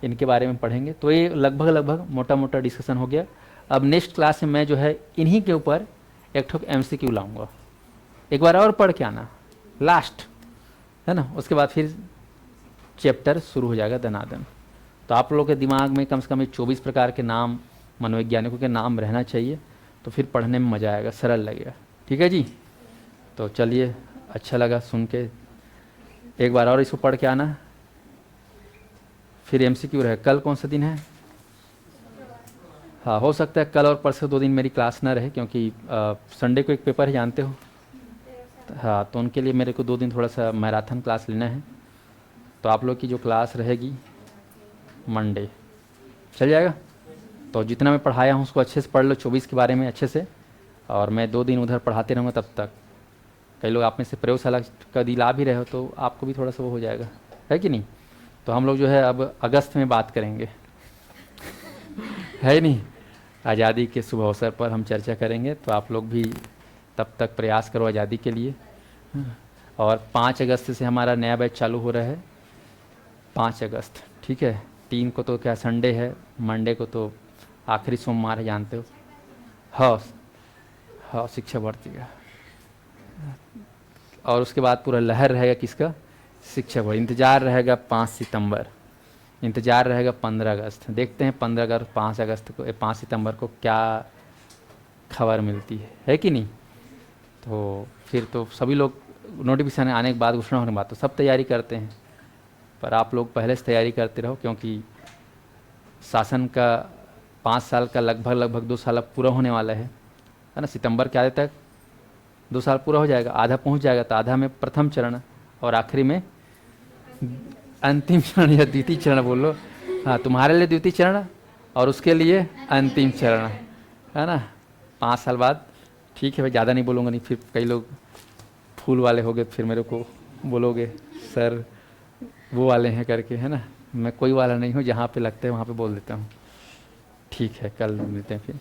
इनके बारे में पढ़ेंगे। तो ये लगभग लगभग मोटा मोटा डिस्कशन हो गया। अब नेक्स्ट क्लास में मैं जो है इन्हीं के ऊपर एक ठोक MCQ लाऊंगा, एक बार और पढ़ के आना लास्ट, है ना, उसके बाद फिर चैप्टर शुरू हो जाएगा दनादन। तो आप लोगों के दिमाग में कम से कम 24 प्रकार के नाम, मनोवैज्ञानिकों के नाम रहना चाहिए, तो फिर पढ़ने में मज़ा आएगा, सरल लगेगा। ठीक है जी, तो चलिए, अच्छा लगा सुन के, एक बार और इसको पढ़ के आना, फिर MCQ रहे। कल कौन सा दिन है? हाँ, हो सकता है कल और परसों 2 दिन मेरी क्लास ना रहे, क्योंकि संडे को एक पेपर है, जानते हो। हाँ, तो उनके लिए मेरे को 2 दिन थोड़ा सा मैराथन क्लास लेना है। तो आप लोग की जो क्लास रहेगी मंडे, चल जाएगा। तो जितना मैं पढ़ाया हूँ उसको अच्छे से पढ़ लो, 24 के बारे में अच्छे से, और मैं 2 दिन उधर पढ़ाते रहूँगा तब तक। कई लोग आप में से प्रयोगशाला कभी ला भी रहे हो, तो आपको भी थोड़ा सा वो हो जाएगा, है कि नहीं। तो हम लोग जो है अब अगस्त में बात करेंगे है नहीं, आज़ादी के शुभ अवसर पर हम चर्चा करेंगे। तो आप लोग भी तब तक प्रयास करो आज़ादी के लिए। और 5 अगस्त से हमारा नया बैच चालू हो रहा है, 5 अगस्त, ठीक है। 3 को तो क्या संडे है, मंडे को तो आखिरी सोमवार है, जानते हो। हाँ हाँ, शिक्षा भर्ती का। और उसके बाद पूरा लहर रहेगा किसका? शिक्षा भर्ती। इंतज़ार रहेगा 5 सितंबर, इंतज़ार रहेगा 15 अगस्त। देखते हैं 15 अगस्त 5 अगस्त को 5 सितंबर को क्या खबर मिलती है कि नहीं। तो फिर तो सभी लोग नोटिफिकेशन आने के बाद, घोषणा होने के बाद तो सब तैयारी करते हैं, पर आप लोग पहले से तैयारी करते रहो, क्योंकि शासन का 5 साल का लगभग 2 साल अब पूरा होने वाला है ना। सितंबर के आधे तक 2 साल पूरा हो जाएगा, आधा पहुंच जाएगा। तो आधा में प्रथम चरण और आखिरी में अंतिम चरण या द्वितीय चरण बोलो। हाँ, तुम्हारे लिए द्वितीय चरण और उसके लिए अंतिम चरण, है ना, 5 साल बाद। ठीक है भाई, ज़्यादा नहीं बोलूँगा, नहीं फिर कई लोग फूल वाले हो गए, फिर मेरे को बोलोगे सर वो वाले हैं करके, है ना। मैं कोई वाला नहीं हूँ, जहाँ पे लगता है वहाँ पे बोल देता हूँ। ठीक है, कल मिलते हैं फिर।